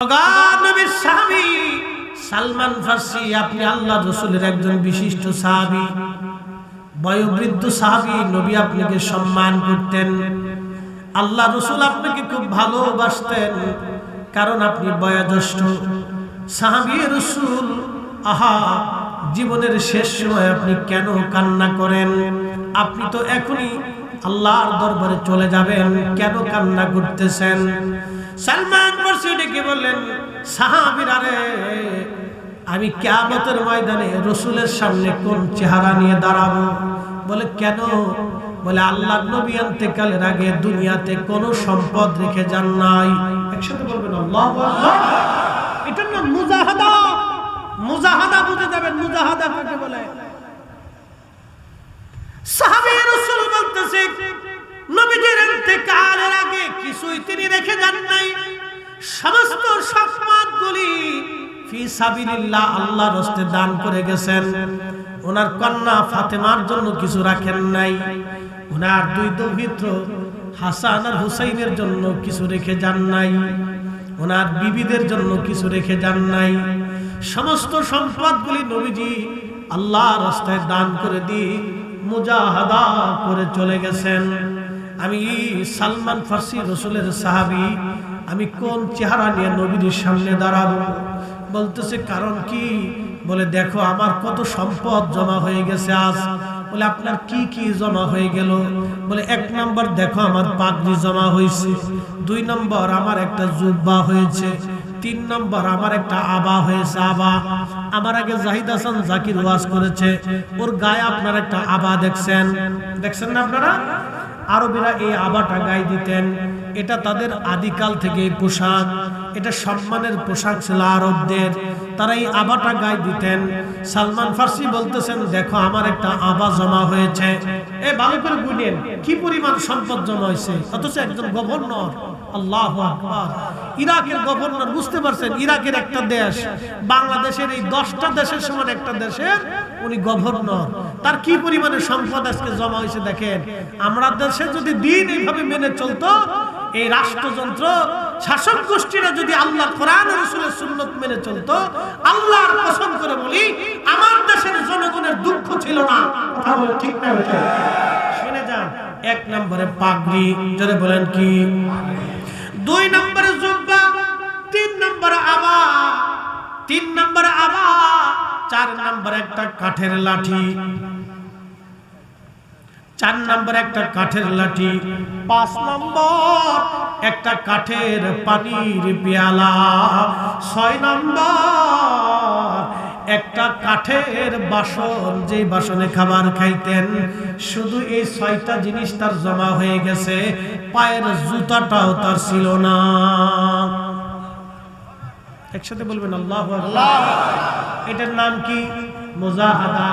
নবীর সাহাবী সালমান ফার্সি, আপনি আল্লাহ রাসূলের একজন বিশিষ্ট সাহাবী, বয়োবৃদ্ধ সাহাবী। নবী আপনাকে সম্মান করতেন, আল্লাহ রাসূল আপনাকে খুব ভালোবাসতেন, কারণ আপনি বয়োজ্যেষ্ঠ সাহাবী রাসূল। আহা, জীবনের শেষ সময় আপনি কেন কান্না করেন? আপনি তো এখনই আল্লাহর দরবারে চলে যাবেন, কেন কান্না করতেছেন? সালমান ফার্সি ডেকে বললেন, সাহাবীরা রে, আমি কিয়ামতের ময়দানে রাসূলের সামনে কোন চেহারা নিয়ে দাঁড়াবো? বলে কেন? বলে আল্লাহর নবী ইন্তেকালের আগে দুনিয়াতে কোনো সম্পদ রেখে যান নাই। একসাথে বলবেন আল্লাহু আকবার। এটার নাম মুজাহাদা। মুজাহাদা বুঝে যাবেন, মুজাহাদা কাকে বলে? সাহাবী রাসূল বলতেছে, নবীজির ইন্তেকালের আগে কিছুই তিনি রেখে যান নাই। সমস্ত সম্পদগুলি ফি সাবিলিল্লাহ, আল্লাহর রাস্তায় দান করে গেছেন। ওনার কন্যা ফাতেমার জন্য কিছু রাখেন নাই, ওনার দুই দৌহিত্র হাসান আর হুসাইনের জন্য কিছু রেখে যান নাই, ওনার বিবিদের জন্য কিছু রেখে যান নাই। সমস্ত সম্পদগুলি নবীজি আল্লাহর রাস্তায় দান করে দিয়ে মুজাহাদা করে চলে গেছেন। আমি সালমান ফার্সি রাসূলের সাহাবী, আমি কোন চেহারা নিয়ে নবীর সামনে দাঁড়াবো? বলতেছে কারণ কি? বলে দেখো আমার কত সম্পদ জমা হয়ে গেছে আজ। বলে আপনার কি কি জমা হয়ে গেল? বলে এক নম্বর দেখো আমার পাগড়ি জমা হয়েছে, দুই নম্বর আমার একটা জুব্বা হয়েছে, তিন নম্বর আমার একটা আবা হয়েছে। আবা আমার আগে জাহিদ হাসান জাকির ওয়াজ করেছে, ওর গায়ে আপনার একটা আবা দেখছেন না আপনারা? আরবেরা এই আবাটা গায়ে দিতেন, এটা তাদের আদিকাল থেকে পোশাক, এটা সম্মানের পোশাক ছিল আরবদের, তারা এই আবাটা গায়ে দিতেন। সালমান ফার্সি বলতেছেন দেখো আমার একটা আবা জমা হয়েছে। এ ভালো করে বুঝলেন কি পরিমাণ সম্পদ জমা হয়েছে, অথচ একজন গভর্নর। আল্লাহু আকবার। ইরাকের গভর্নর, বুঝতে পারছেন? ইরাকের একটা দেশ, বাংলাদেশের এই 10টা দেশের সমান একটা দেশের উনি গভর্নর। তার কি পরিমাণে সম্পদ আজকে জমা হয়েছে দেখেন। আমরা দেশে যদি দিন এইভাবে মেনে চলতো, এই রাষ্ট্রযন্ত্র শাসক গোষ্ঠীরা যদি আল্লাহর কোরআন ও রাসূলের সুন্নাত মেনে চলতো, আল্লাহর কসম করে বলি আমার দেশের জনগণের দুঃখ ছিল না। কথা বলে ঠিক না? শুনে যান, এক নম্বরে পাগড়ি, জোরে বলেন কি? দুই নম্বরে জুব্বা, তিন নম্বরে আবা, চার নম্বরে একটা কাঠের লাঠি, চার নম্বর একটা কাঠের লাঠি, পাঁচ নম্বর একটা কাঠের পানির পেয়ালা, ছয় নম্বর একটা কাঠের বাসন, যে বাসনে খাবার খাইতেন। শুধু এই 6টা জিনিস তার জমা হয়ে গেছে, পায়ের জুতাটাও তার ছিল না। একসাথে বলবেন আল্লাহু আকবার। এটার নাম কি? মুজাহাদা।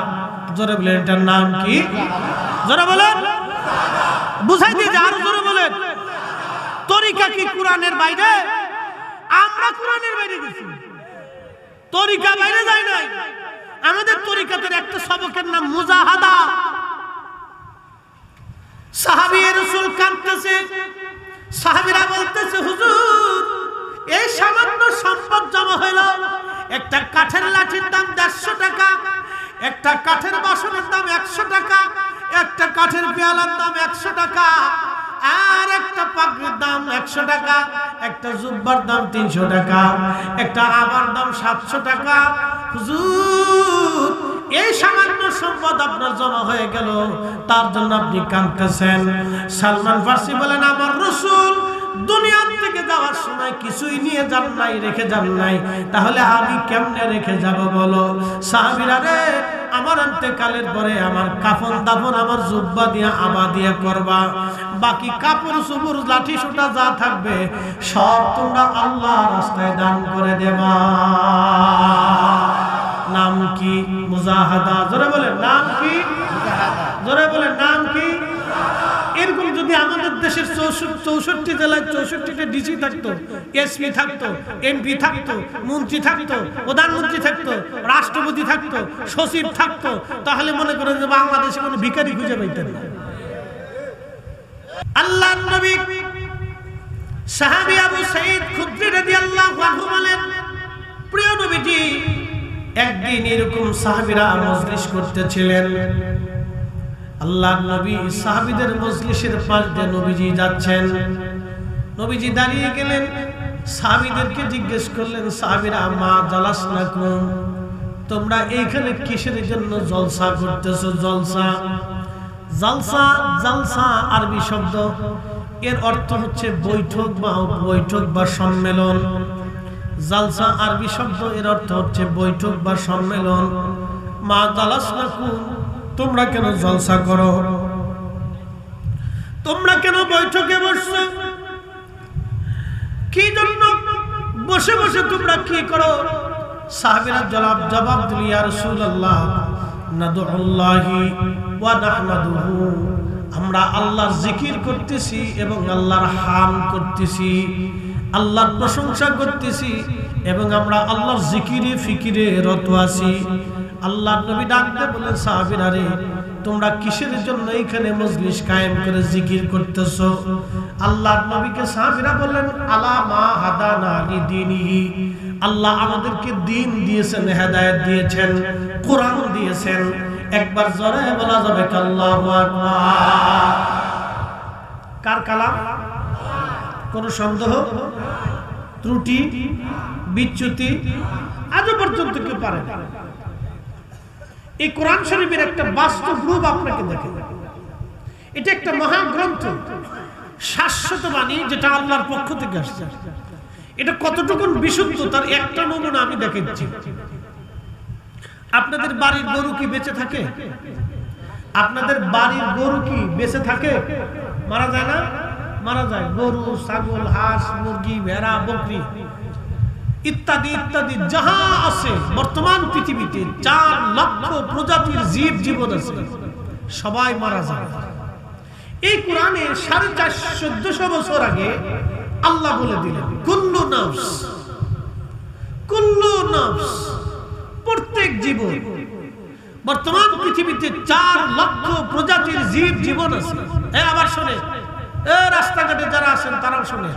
জোরে বলেন এটার নাম কি? জোরে বলেন, বুঝাই দিয়ে আরো জোরে বলেন। তরিকা কি কোরআনের বাইরে? আমরা কোরআনের বাইরে গেছি, তরিকা বাইরে যায় নাই। আমাদের তরিকাতের একটা সবকের নাম মুজাহাদা। সাহাবী রাসূল কাঁদতেছে, সাহাবীরা বলতেছে হুজুর এই সামান্য সম্পদ জমা হইল, একটা কাঠের লাঠির দাম 150 টাকা, একটা কাঠের বাসনের দাম 100 টাকা, একটা কাঠের পেয়ালার দাম 100 টাকা, আর একটা পাগড়ির দাম 100 টাকা, একটা জুব্বার দাম 300 টাকা, একটা আবার দাম 700 টাকা। হুজুর এই সামান্য সম্পদ আপনার জমা হয়ে গেল, তার জন্য আপনি কাঁদতেছেন। সালমান ফার্সি বলেন আমার রাসূল দুনিয়ার থেকে যাওয়ার সময় কিছুই নিয়ে যান নাই, রেখে যান নাই, তাহলে আমি কেমনে রেখে যাব বলো? সাহাবীরা রে, আমার ইন্তেকালের পরে আমার কাফন দাফন আমার জুব্বা দিয়া আবা দিয়া করবা, বাকি কাপড় চোপড় লাঠি সোটা যা থাকবে সব তোমরা আল্লাহর রাস্তায় দান করে দেবা। নাম কি? মুজাহাদা। জোরে বলেন নাম কি? জোরে বলেন নাম কি? এরকম যদি আমাদের দেশের 64 জেলায় 64টা ডিসি থাকতো, এসপি থাকতো, এমপি থাকতো, মন্ত্রী থাকতো, প্রধানমন্ত্রী থাকতো, রাষ্ট্রপতি থাকতো, সচিব থাকতো, তাহলে মনে করেন যে বাংলাদেশে কোনো ভিখারি খুঁজে পাইতেন না। আল্লাহর নবী সাহাবী আবু সাঈদ খুদরি রাদিয়াল্লাহু আনহু বলেন, প্রিয় নবীজি একদিন এরকম সাহাবীরা মজলিস করতেছিলেন। আল্লাহর নবী সাহাবীদের মজলিসের পাশ দিয়ে নবীজি যাচ্ছেন। নবীজি দাঁড়িয়ে গেলেন, সাহাবীদেরকে জিজ্ঞেস করলেন, সাহাবীরা মা জালাসনাকুম, তোমরা এইখানে কিসের জন্য জলসা করতেছো? জলসা, জালসা, জালসা আরবি শব্দ, এর অর্থ হচ্ছে বৈঠক বা সম্মেলন। জালসা আরবি শব্দ, এর অর্থ হচ্ছে বৈঠক বা সম্মেলন। মা জালাসনাকুম, তোমরা কেন জলসা করো? তোমরা কেন বৈঠকে বসছো? কি জন্য বসে বসে তোমরা কি করো? সাহাবীরা জবাব দিল, ইয়া রাসূলুল্লাহ, নাদুল্লাহি ওয়া নাহমাদুহু, আমরা আল্লাহর জিকির করতেছি এবং আল্লাহর হাম করতেছি, আল্লাহর প্রশংসা করতেছি এবং আমরা আল্লাহর জিকিরে ফিকিরে রত আছি। আল্লাহর নবী ডাক দিয়ে বলেন, সাহাবীরা রে, তোমরা কিসের জন্য এখানে মজলিস কায়েম করে জিকির করতেছো? আল্লাহর নবীকে সাহাবীরা বললেন, আলা মা হাদানা লিদীনিহি, আল্লাহ আমাদেরকে দ্বীন দিয়েছেন, হেদায়েত দিয়েছেন, কোরআন দিয়েছেন। একবার জোরে বলা যাবে আল্লাহু আকবার। কার কালাম? কোন সন্দেহ, ত্রুটি, বিচ্যুতি আজ পর্যন্ত কেউ পারে না। এই কোরআন শরীফের একটা বাস্তব রূপ আপনাকে দেখে। এটা একটা মহাগ্রন্থ, শাশ্বত বাণী, যেটা আল্লাহর পক্ষ থেকে আসছে। এটা কতটুকু বিশুদ্ধ তার একটা নমুনা আমি দেখাচ্ছি। আপনাদের বাড়ির গরু কি বেঁচে থাকে? আপনাদের বাড়ির গরু কি বেঁচে থাকে? মারা যায় না? মারা যায়। গরু, ছাগল, হাঁস, মুরগি, ভেড়া, বকরি ইত্যাদি ইত্যাদি যাহা আছে বর্তমান পৃথিবীতে 4 লক্ষ প্রজাতির জীব জীবন আছে, সবাই মারা যায়। এই কোরআনে 1450 বছর আগে আল্লাহ বলে দিলেন, কুল্লু নাফস, কুল্লু নাফস, প্রত্যেক জীবন। বর্তমান পৃথিবীতে 4 লক্ষ প্রজাতির জীব জীবন আছে। আবার শুনে, রাস্তাঘাটে যারা আছেন তারাও শুনে,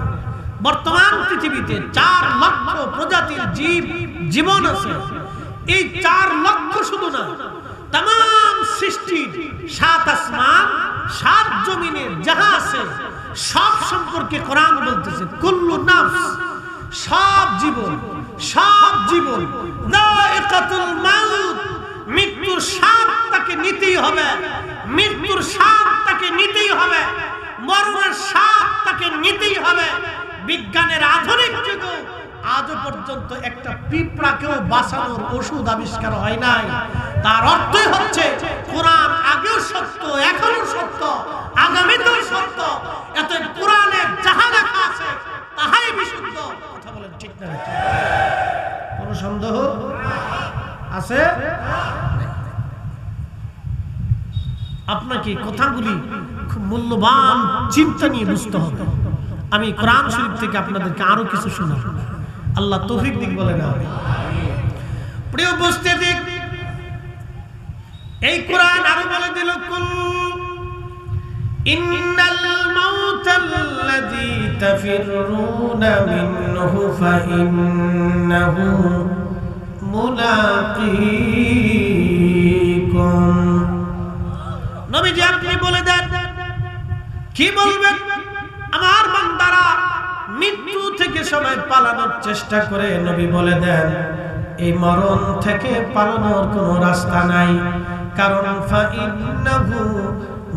বর্তমান পৃথিবীতে 4 লক্ষ প্রজাতির জীব জীবন আছে। এই 4 লক্ষ শুধু না, तमाम সৃষ্টির 7 আসমান 7 জমিনের যাহা আছে সব সম্পর্কে কোরআন বলতেছে, কুল্লু নাফস, সব জীবন, সব জীবন যায়কাতুল মাউত, মৃত্যুর স্বাদ তাকে নিতেই হবে, মৃত্যুর স্বাদ তাকে নিতেই হবে, মরণের স্বাদ তাকে নিতেই হবে। বিজ্ঞানের আধুনিক যুগে আজ পর্যন্ত একটা পিঁপড়াকেও বাঁচানোর ওষুধ আবিষ্কার হয় নাই। তার অর্থই হচ্ছে কোরআন আগেও সত্য, এখনো সত্য, আগামীতেও সত্য। এত কোরআনে যাহা লেখা আছে তাহাই বিশুদ্ধ। কথা বলেন ঠিক না? কোনো সন্দেহ আছে? আপনাকে কথাগুলি খুব মূল্যবান চিন্তা নিয়ে বুঝতে হবে। আমি কোরআন শরীফ থেকে আপনাদেরকে আরো কিছু শোনাবো। আল্লাহ তৌফিক দিক বলে না। প্রিয় উপস্থিতি, এই কোরআন আরো বলে দিল, কুল ইন্নাল মাউতাল্লাযী তাফিরুনা মিনহু ফাইন্নাহু মুলাকীকুম। নবীজি আপনি বলে দেন, কি বলবেন? আমার বান্দারা মৃত্যু থেকে সবাই পালানোর চেষ্টা করে। নবী বলে দেন, এই মরণ থেকে পালানোর কোনো রাস্তা নাই, কারণ ফাইন্নাহু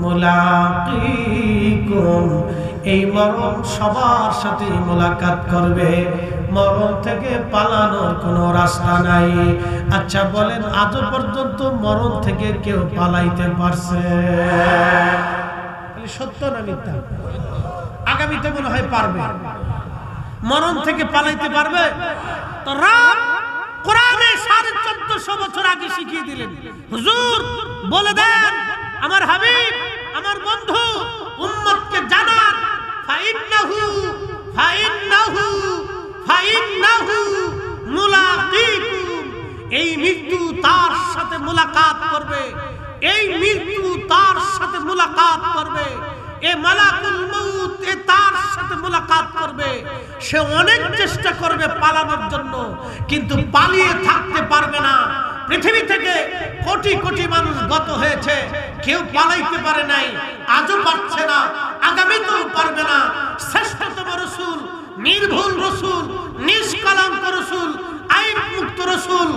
মুলাকীকুম, এই মরণ সবার সাথে মোলাকাত করবে, মরণ থেকে পালানোর কোনো রাস্তা নাই। আচ্ছা বলেন, আজ পর্যন্ত মরণ থেকে কেউ পালাইতে পারছে? সত্য না মিথ্যা? আগামীতে মনে হয় পারবে। মরণ থেকে পালাইতে পারবে? তো রব কোরআনে 1450 বছর আগে শিখিয়ে দিলেন। হুজুর বলে দেন, আমার হাবিব, আমার বন্ধু, উম্মতকে জানান, ফাইন্নাহু মুলাকীকুম, এই মৃত্যু তার সাথে মুলাকাত করবে, এই মৃত্যু তার সাথে মুলাকাত করবে, এ মালাকুল মউত এ তার সাথে মুলাকাত করবে, সে অনেক চেষ্টা করবে পালানোর জন্য, কিন্তু পালিয়ে থাকতে পারবে না। পৃথিবী থেকে কোটি কোটি মানুষ গত হয়েছে, কেউ পালাইতে পারে নাই, আজও পারছে না, আগামীতেও পারবে না। শ্রেষ্ঠতম রাসূল, নির্ভুল রাসূল, নিষ্কলঙ্ক রাসূল, আইন মুক্ত রাসূল,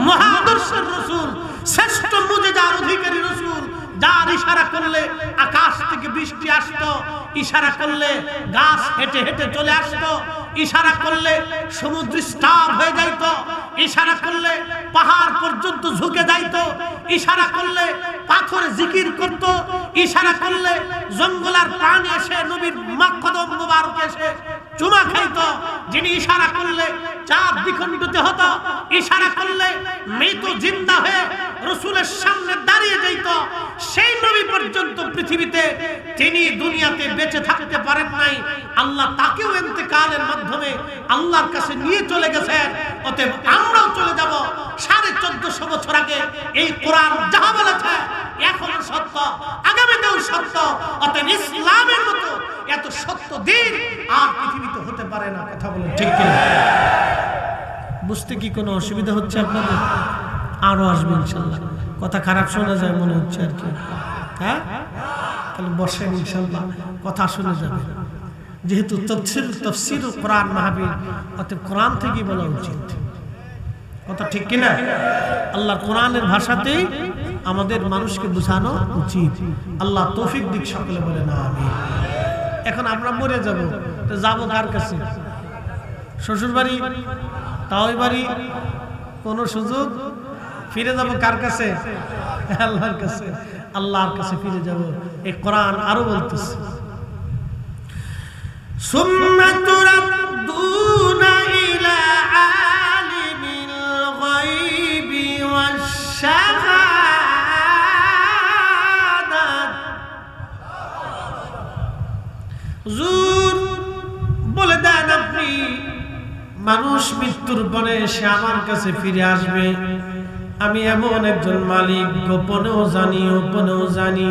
মহাদর্শের রাসূল, শ্রেষ্ঠ মুজিজার অধিকারী রাসূল, যার ইশারা করলে আকাশ থেকে বৃষ্টি আসতো, ইশারা করলে গাছ হেঁটে হেঁটে চলে আসতো, ইশারা করলে সমুদ্র স্তব্ধ হয়ে যাইত, ইশারা করলে পাহাড় পর্যন্ত ঝুঁকে যাইত, ইশারা করলে পাথর জিকির করত, ইশারা করলে জঙ্গলার প্রাণ এসে নবীর কদম মুবারক এসে চুমা খাইত, যিনি ইশারা করলে চাঁদ দ্বিখণ্ডিত হতো, ইশারা করলে মৃত জিন্দা হয়ে রাসূলের সামনে দাঁড়িয়ে যাইত। সেই নবী পর্যন্ত পৃথিবীতে তিনি দুনিয়াতে বেঁচে থাকতে পারেন নাই, আল্লাহ তাকেও ইন্তেকালের মাধ্যমে আল্লাহর কাছে নিয়ে চলে গেছেন। অতএব আমরাও চলে যাব 1450 বছর আগে। এই কোরআন যাহা বলেছে এখনো সত্য, আগামীতেও সত্য। অতএব ইসলামের মতো এত সত্য দিন আর পৃথিবীতে হতে পারে না। কথা বলেন ঠিক কিনা? বুঝতে কি কোনো অসুবিধা হচ্ছে আপনাদের? আরো আসবে ইনশাআল্লাহ। কথা খারাপ শোনা যায় মনে হচ্ছে আর কি, হ্যাঁ? তাহলে বসেন, ইনশাআল্লাহ কথা শুনে যাবে। যেহেতু তাফসীর কোরআন মাহফিল, অতএব কোরআন থেকেই বলা উচিত। কথা ঠিক কিনা? আল্লাহর কোরআনের ভাষাতেই আমাদের মানুষকে বোঝানো উচিত। আল্লাহ তৌফিক দিক, সকলে বলে না আমিন। এখন আমরা মরে যাব, তো যাবো কার কাছে? শ্বশুর বাড়ি, তাওই বাড়ি, কোন সুযোগ? ফিরে যাব কার কাছে? আল্লাহর কাছে। আল্লাহর কাছে ফিরে যাব। এই কোরআন আরো বলতেছে, সুম্মা তুরাদ্দুনা ইলা আলিমিল গায়বি ওয়াশ শাহাদাত। হুজুর বলে দেন আপনি, মানুষ মৃত্যুর পরে সে আমার কাছে ফিরে আসবে। আমি এমন একজন মালিক, গোপনেও জানি গোপনেও জানি।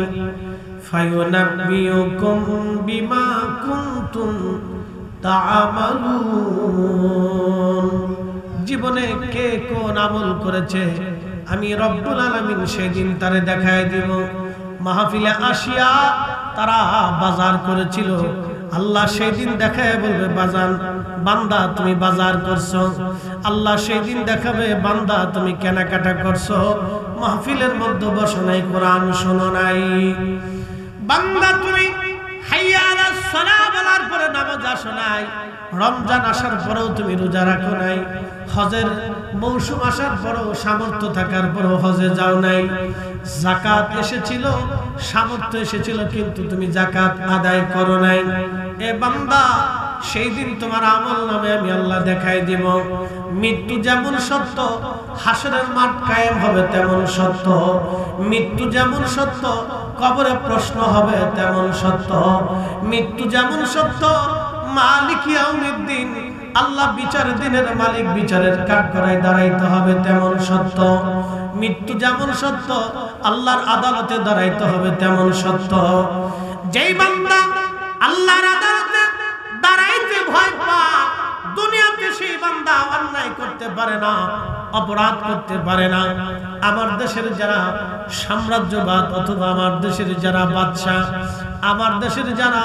ফায়ুনাব্বিউকুম বিমা কুনতুম তা'মালুন। জীবনে কে কোন আমল করেছে আমি রব্বুল আলামিন সেদিন তারে দেখায় দিব। মাহফিলে আসিয়া তারা বাজার করেছিল, আল্লাহ সেই দিন দেখায় বলবে, বাজান বান্দা তুমি বাজার করছো। আল্লাহ সেই দিন দেখাবে, বান্দা তুমি কেনাকাটা করছো। মাহফিলের মধ্যে বসো নাই, কোরআন শোনো নাই। বান্দা তুমি হাইয়া আলাস সালাহ বলার পরে নামাজ আসো নাই। রমজান আসার পরেও তুমি রোজা রাখো নাই। হজের মৌসুম আসার পরেও সামর্থ্য থাকার পরেও হজে যাও নাই। যাকাত এসেছিল, সামর্থ্য এসেছিল, কিন্তু তুমি যাকাত আদায় করো নাই। এ বান্দা, সেই দিন তোমার আমল নামে আমি আল্লাহ দেখাই দিব। মৃত্যু যেমন সত্য, হাসরের মাঠ কায়েম হবে তেমন সত্য। মৃত্যু যেমন সত্য, কবরে প্রশ্ন হবে তেমন সত্য। মৃত্যু যেমন সত্য, মালিক ইয়াউমিদ্দিন আল্লাহ বিচারের দিনের মালিক, বিচারের কাঠগড়ায় দাঁড়াইতে হবে তেমন সত্য। মৃত্যু যেমন সত্য, আল্লাহর আদালতে দাঁড়াইতে হবে তেমন সত্য। যেই বান্দা আল্লাহর আদালতে দাঁড়াইতে ভয় পায়, দুনিয়াতে সেই বান্দা অন্যায় করতে পারে না, অপরাধ করতে পারে না। আমার দেশের যারা সাম্রাজ্যবাদ, অথবা আমার দেশের যারা বাদশাহ, আমার দেশের যারা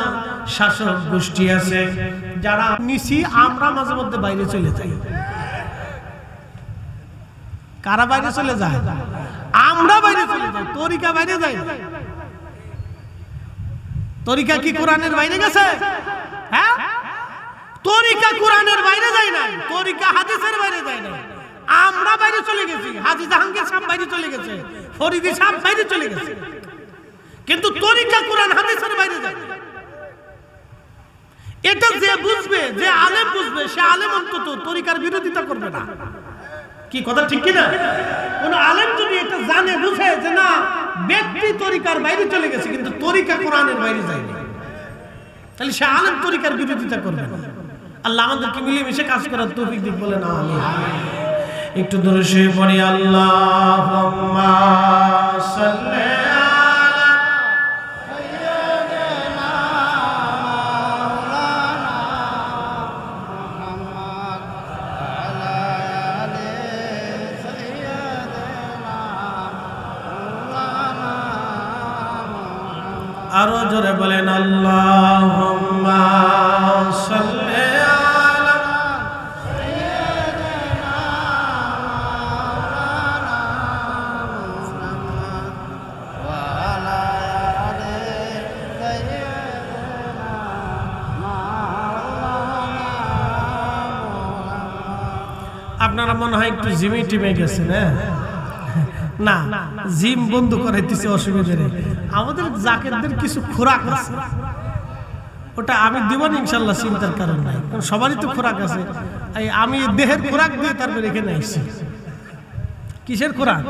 শাসক গোষ্ঠী আছে, যারা নিশি, আমরা মাঝে মধ্যে বাইরে চলে যাই। কারা বাইরে চলে যায়? আমরা বাইরে চলে যাই। তরিকা বাইরে যায় না। তরিকা কি কোরআনের বাইরে গেছে? হ্যাঁ, তরিকা কোরআনের বাইরে যায় না, তরিকা হাদিসের বাইরে যায় না। আমরা বাইরে চলে গেছি। হাজী জাহাঙ্গীর সাহেব বাইরে চলে গেছে, ফরিদি সাহেব বাইরে চলে গেছে, কিন্তু তরিকা কোরআন হাদিসের বাইরে যায় না। এটা যে বুঝবে, যে আলেম বুঝবে, সে আলেম অন্তত তরিকার বিরোধিতা করবে না। কি কথা ঠিক কিনা? কোন আলেম যদি এটা জানে, বুঝে যে না, ব্যক্তি তরিকার বাইরে চলে গেছে কিন্তু তরিকা কোরআনের বাইরে যায়নি, তাহলে সে আলেম তরিকার বিরোধিতা করবে না। আল্লাহ আমাদেরকে মিলেমিশে কাজ করার তৌফিক দিক, বলে না আমিন। একটু দূরে শুয়ে পড়ি, আল্লাহুম্মা সাল্লি আলা সাইয়্যিদিনা আরো জোরে বলেন আল্লাহুম্মা সাল্লি আলা সাইয়্যিদিনা মাওলানা মুহাম্মদ ওয়া আলা আলি সাইয়্যিদিনা মাওলানা মুহাম্মদ। আপনারা মনে হয় একটু জিমে টিমে গেছেন, না জিম বন্ধ করাইতেছে, অসুবিধা নেই। আমাদের জাকেরদের কিছু খোরাক আছে, ওটা আমি দিব না ইনশাল্লাহ, চিন্তার কারণ নাই, কারণ সবারই তো খোরাক আছে। আমি দেহের খোরাক দিয়ে তারপরে এখানে আসছি। কিসের খোরাক?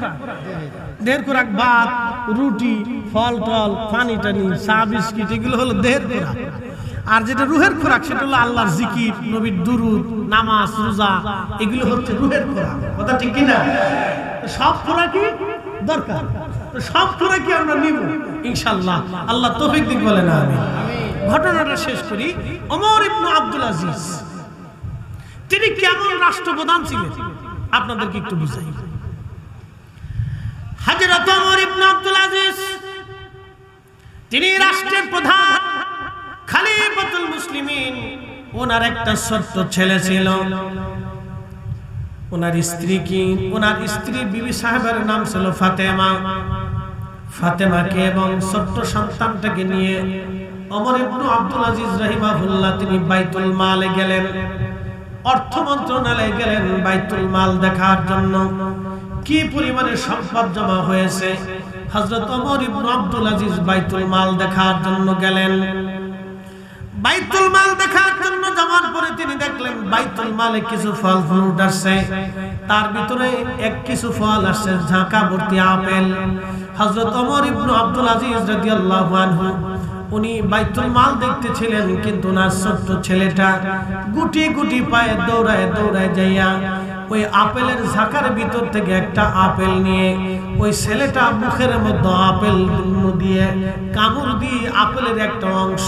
দেহের খোরাক, ভাত, রুটি, ফল টল, পানি টানি, চা বিস্কিট, এগুলো হলো দেহের খোরাক। আর যেটা রুহের খোরাক সেটা হলো আল্লাহর জিকির, নবীর দুরূদ, নামাজ, রোজা, এগুলো হচ্ছে রুহের খোরাক। কথা ঠিক কিনা? সব খোরাকই দরকার, সব খোরাকই আমরা নিব ইনশাআল্লাহ। আল্লাহ তৌফিক দিক বলেন আমিন। ঘটনাটা শেষ করি। ওমর ইবনে আব্দুল আজিজ তিনি কেমন রাষ্ট্রপ্রধান ছিলেন আপনাদেরকে একটু বুঝাই। হযরত ওমর ইবনে আব্দুল আজিজ তিনি রাষ্ট্রের প্রধান, খলিফাতুল মুসলিমিন। ওনার একটা ছোট্ট ছেলে ছিল। ওনার স্ত্রী কি? ওনার স্ত্রী বিবি সাহেবের নাম ছিল ফাতেমা। ফাতেমাকে এবং ছোট্ট সন্তানটাকে নিয়ে ওমর ইবনে আব্দুল আজিজ রাহিমাহুল্লাহ তিনি বাইতুল মালে গেলেন, অর্থ মন্ত্রণালয়ে গেলেন বাইতুল মাল দেখার জন্য কি পরিমাণে সম্পদ জমা হয়েছে। হযরত ওমর ইবনে আব্দুল আজিজ বাইতুল মাল দেখার জন্য গেলেন। বাইতুল মাল দেখার জন্য যাওয়ার পরে তিনি দেখলেন বাইতুল মালে কিছু ফল ফ্রুট আসছে, তার ভিতরে কিছু ফল আসছে ঝাঁকা ভর্তি আপেল। হযরত ওমর ইবনে আব্দুল আজিজ রাদিয়াল্লাহু আনহু উনি বাইতুল মাল দেখতেছিলেন, কিন্তু ওনার ছোট্ট ছেলেটা গুটি গুটি পায়ে দৌড়ায় দৌড়ায় যাইয়া ওই আপেলের ঝাঁকার ভিতর থেকে একটা আপেল নিয়ে ওই ছেলেটা মুখের মধ্যে আপেল দিয়ে কামড় দিয়ে আপেলের একটা অংশ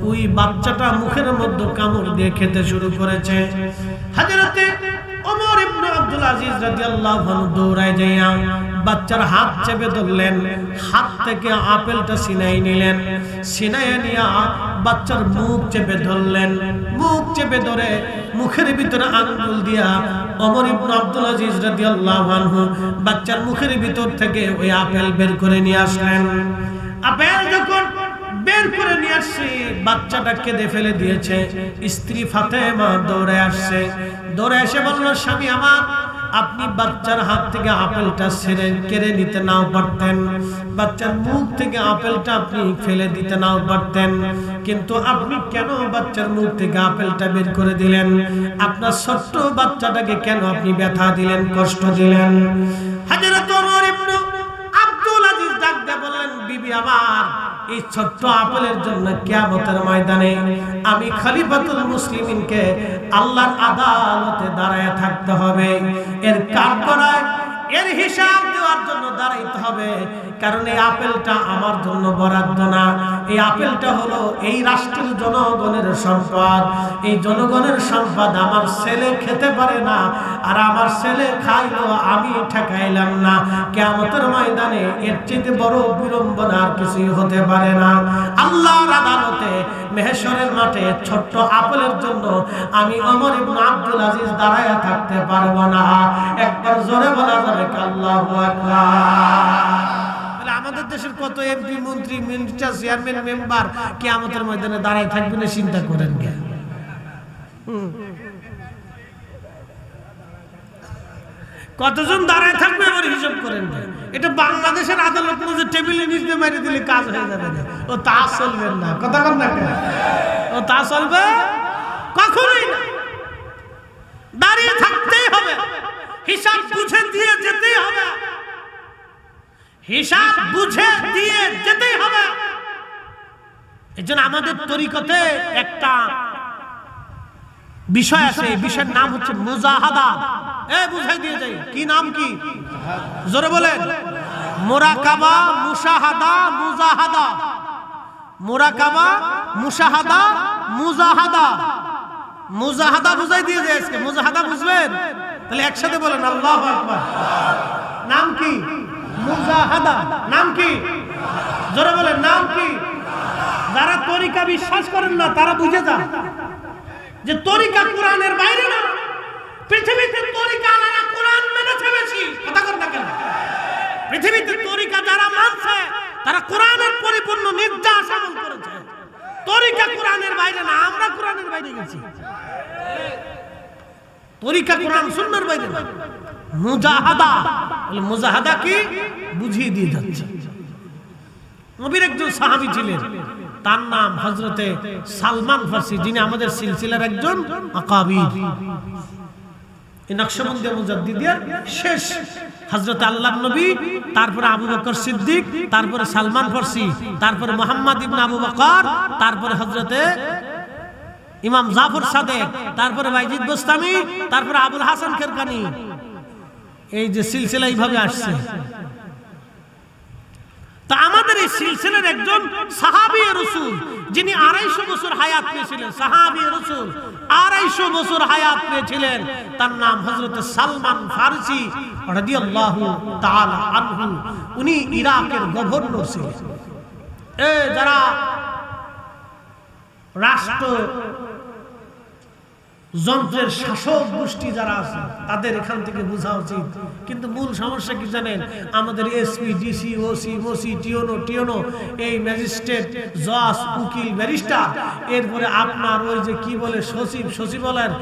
ওই বাচ্চাটা মুখের মধ্যে কামড় দিয়ে খেতে শুরু করেছে। হযরতে ওমর ইবনে আব্দুল আজিজ রাদিয়াল্লাহু আনহু দৌড়ায় যাইয়া বাচ্চার হাত চেপে ধরলেন, হাত থেকে আপেলটা ছিনাই নিলেন, ছিনাই নিয়ে বাচ্চার মুখ চেপে ধরলেন। মুখ চেপে ধরে মুখের ভিতরে আঙ্গুল দিয়া ওমর ইবনে আব্দুল আজিজ রাদিয়াল্লাহু আনহু বাচ্চার মুখের ভিতর থেকে ওই আপেল বের করে নিয়ে আসলেন। আপেল যখন বের করে নিয়ে আসছে, বাচ্চাটা কেঁদে ফেলে দিয়েছে। স্ত্রী ফাতেমা দৌড়ে আসছে, দৌড়ে এসে বলল, স্বামী আমার, আপনি বাচ্চার হাত থেকে আপেলটা কেড়ে নিতে নাও পারতেন, বাচ্চার মুখ থেকে আপেলটা আপনি ফেলে দিতে নাও পারতেন, কিন্তু আপনি কেন বাচ্চার মুখ থেকে আপেলটা বের করে দিলেন? আপনার ছোট্ট বাচ্চাটাকে কেন আপনি ব্যথা দিলেন, কষ্ট দিলেন? হযরত ওমর ইবনে আব্দুল আজিজ ডাক দিয়ে বললেন, বিবি আমার, এই ছোট্ট আপেলের জন্য কিয়ামতের ময়দানে আমি খলিফাতুল মুসলিমিনকে আল্লাহর আদালতে দাঁড়ায় থাকতে হবে, এর কাঠগড়ায় এর হিসাব দেওয়ার জন্য দাঁড়াইতে হবে। কারণ এই আপেলটা আমার জন্য বরাদ্দ না, এই আপেলটা হলো এই রাষ্ট্রের জনগণের সম্পদ। এই জনগণের সম্পদ আমার ছেলে খেতে পারে না, আর আমার ছেলে খাইলো আমি ঠেকাইলাম না। কিয়ামতের ময়দানে এর চেয়ে বড় বিড়ম্বনা আর কিছুই হতে পারে না। আল্লাহর আদালতে মেহশরের মাঠে ছোট্ট আপেলের জন্য আমি ওমর ইবনে আব্দুল আজিজ দাঁড়ায় থাকতে পারবো না। একবার জোরে বলা যাবে আল্লাহু আকবার। আমাদের দেশের কত এমপি, মন্ত্রী, মিনিস্টার, চেয়ারম্যান, মেম্বার কিয়ামতের ময়দানে দাঁড়ায় থাকবে না, চিন্তা করেন। কতজন দাঁড়ায় থাকবে এবার হিসাব করেন। এটা বাংলাদেশের আদালত যে টেবিলে নিচে মেরে দিলে কাজ হয়ে যাবে না, ও তা চলবে না। কথা বল না, ও তা চলবে কখনোই না। দাঁড়িয়ে থাকতেই হবে, হিসাব বুঝে দিয়ে যেতেই হবে, হিসাব বুঝে দিয়ে যেতেই হবে। এজন্য আমাদের তরিকতে একটা বিষয় আছে, এই বিষয়ের নাম হচ্ছে মুজাহাদা। বুঝাই দিয়ে যাই, কি নাম? কি জোরে বলেন? মুরাকাবা, মুশাহাদা, মুজাহাদা। মুরাকাবা, মুশাহাদা, মুজাহাদা। মুজাহাদা বুঝাই দিয়ে যায় আজকে। মুজাহাদা বুঝবেন? তাহলে একসাথে বলেন আল্লাহু আকবার। নাম কি? মুজাহাদা। নাম কি? জোরে বলেন, নাম কি? যারা তরিকা বিশ্বাস করেন না তারা বুঝে যান যে তরিকা কোরআনের বাইরে না। পৃথিবীতে তরিকা যারা কোরআন মেনেছে বেশি, কথা কর না কেন? পৃথিবীতে তরিকা যারা মানছে তারা কোরআনের পরিপূর্ণ নির্দেশ আমল করেছে। তরিকা কোরআনের বাইরে না, আমরা কোরআনের বাইরে গেছি। তরিকা কোরআন সুন্নাহর বাইরে না। মুজাহাদা, বলে মুজাহাদা কি বুঝিয়ে দিয়ে যাচ্ছে। নবীর একজন সাহাবী ছিলেন, তার নাম হযরতে সালমান ফারসি, যিনি আমাদের সিলসিলার একজন আকাবির। এই নকশবন্দি মুজাদ্দিদের শেষ হযরত আল্লাহর নবী, তারপরে আবু বকর সিদ্দিক, তারপরে সালমান ফারসি, তারপরে মুহাম্মদ ইবনে আবু বকর, তারপরে হযরতে ইমাম জাফর সাদেক, তারপরে বাইজিদ বোস্তামি, তারপরে আবুল হাসান খেরকানি। এই যে সিলসিলা এইভাবে আসছে। তা আমাদের এই সিলসিলার একজন সাহাবী রাসূল, যিনি 250 বছর হায়াত পেয়েছিলেন, সাহাবী রাসূল 250 বছর হায়াত পেয়েছিলেন, তার নাম হযরত সালমান ফারসি রাদিয়াল্লাহু তাআলা আনহু। উনি ইরাকের গভর্নর ছিলেন। যারা রাষ্ট্র যন্ত্রের শাসক গোষ্ঠী যারা আছে তাদের এখান থেকে বোঝা উচিত। কিন্তু মূল সমস্যা কি জানেন? আমাদের এসপি, ডিসি, ওসি, মোসি, টিওনো, এই ম্যাজিস্ট্রেট, জজ, উকিল, ব্যারিস্টার, এরপরে আপনার ওই যে কি বলে সচিবালয়ের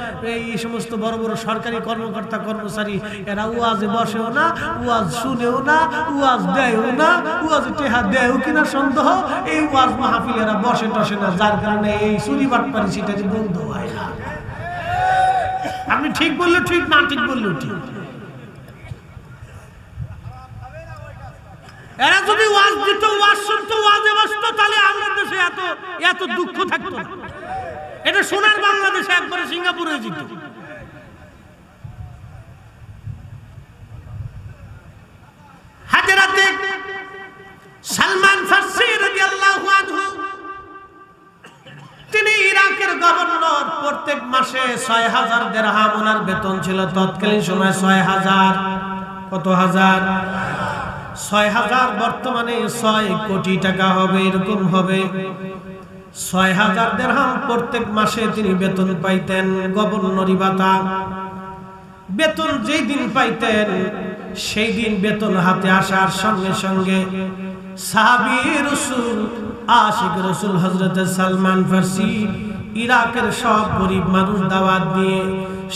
এই সমস্ত বড় বড় সরকারি কর্মকর্তা কর্মচারী, এরা ওয়াজে বসেও না, ওয়াজ শুনেও না, ওয়াজ দেয়ও না, ওয়াজ টেহা দেয়ও কিনা সন্দেহ। এই ওয়াজ মাহফিল এরা বসে টসে না, যার কারণে এই চুরি বাটপারি সেটা বন্ধ হয় না। আপনি ঠিক বললে ঠিক, না ঠিক বললে ঠিক। এরা যদি ওয়াজ দিত, ওয়াজ শুনতো, ওয়াজে বসতো, তাহলে আমাদের দেশে এত দুঃখ থাকতো না। এটা সোনার বাংলাদেশে একবারে সিঙ্গাপুর হয়ে যেত। হাজরাতে সালমান ফারসি রাদিয়াল্লাহু আনহু, তিনি ইরাকের গভর্নর। প্রত্যেক মাসে 6000 দিরহাম ওনার বেতন ছিল। তৎকালীন সময় 6000, কত হাজার? 6000, বর্তমানে 6 কোটি টাকা হবে, এরকম হবে। 6000 দিরহাম প্রত্যেক মাসে তিনি বেতন পাইতেন, গভর্নরি ভাতা। বেতন যেই দিন পাইতেন সেই দিন বেতন হাতে আসার সঙ্গে সঙ্গে সাহাবী রাসূল, আশিক রাসূল হযরত সালমান ফারসি ইরাকের সব গরিব মানুষ দাওয়াত দিয়ে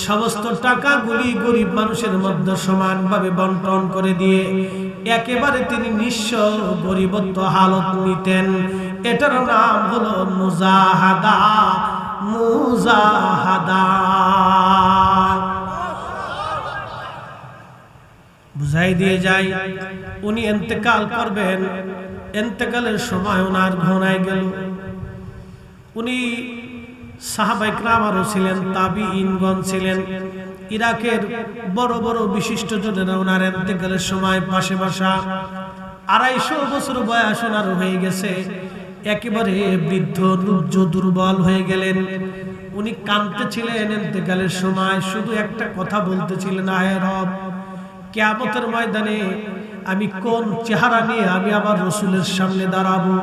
সমস্ত টাকাগুলি গরিব মানুষের মধ্যে সমানভাবে বন্টন করে দিয়ে একেবারে তিনি নিঃস্ব গরিবত্ব হালত নিতেন। এটার নাম হলো মুজাহাদা। বুঝাই দিয়ে যাই, উনি ইন্তেকাল করবেন। ইন্তেকালের সময় ওনার ঘনায় গেল। উনি সাহাবায়ে কেরাম আরো ছিলেন, তাবিঈনগণ ছিলেন, ইরাকের বড় বড় বিশিষ্ট জনেরা ওনার ইন্তেকালের সময় পাশে বসা। 250 বছর বয়স ওনার হয়ে গেছে, একেবারে বৃদ্ধ, লুব্জ, দুর্বল হয়ে গেলেন। উনি কাঁদতেছিলেন ইন্তেকালের সময়, শুধু একটা কথা বলতেছিলেন, আয় রব, কিয়ামতের ময়দানে আমি কোন চেহারা নিয়ে আমি আবার রাসূলের সামনে দাঁড়াবো?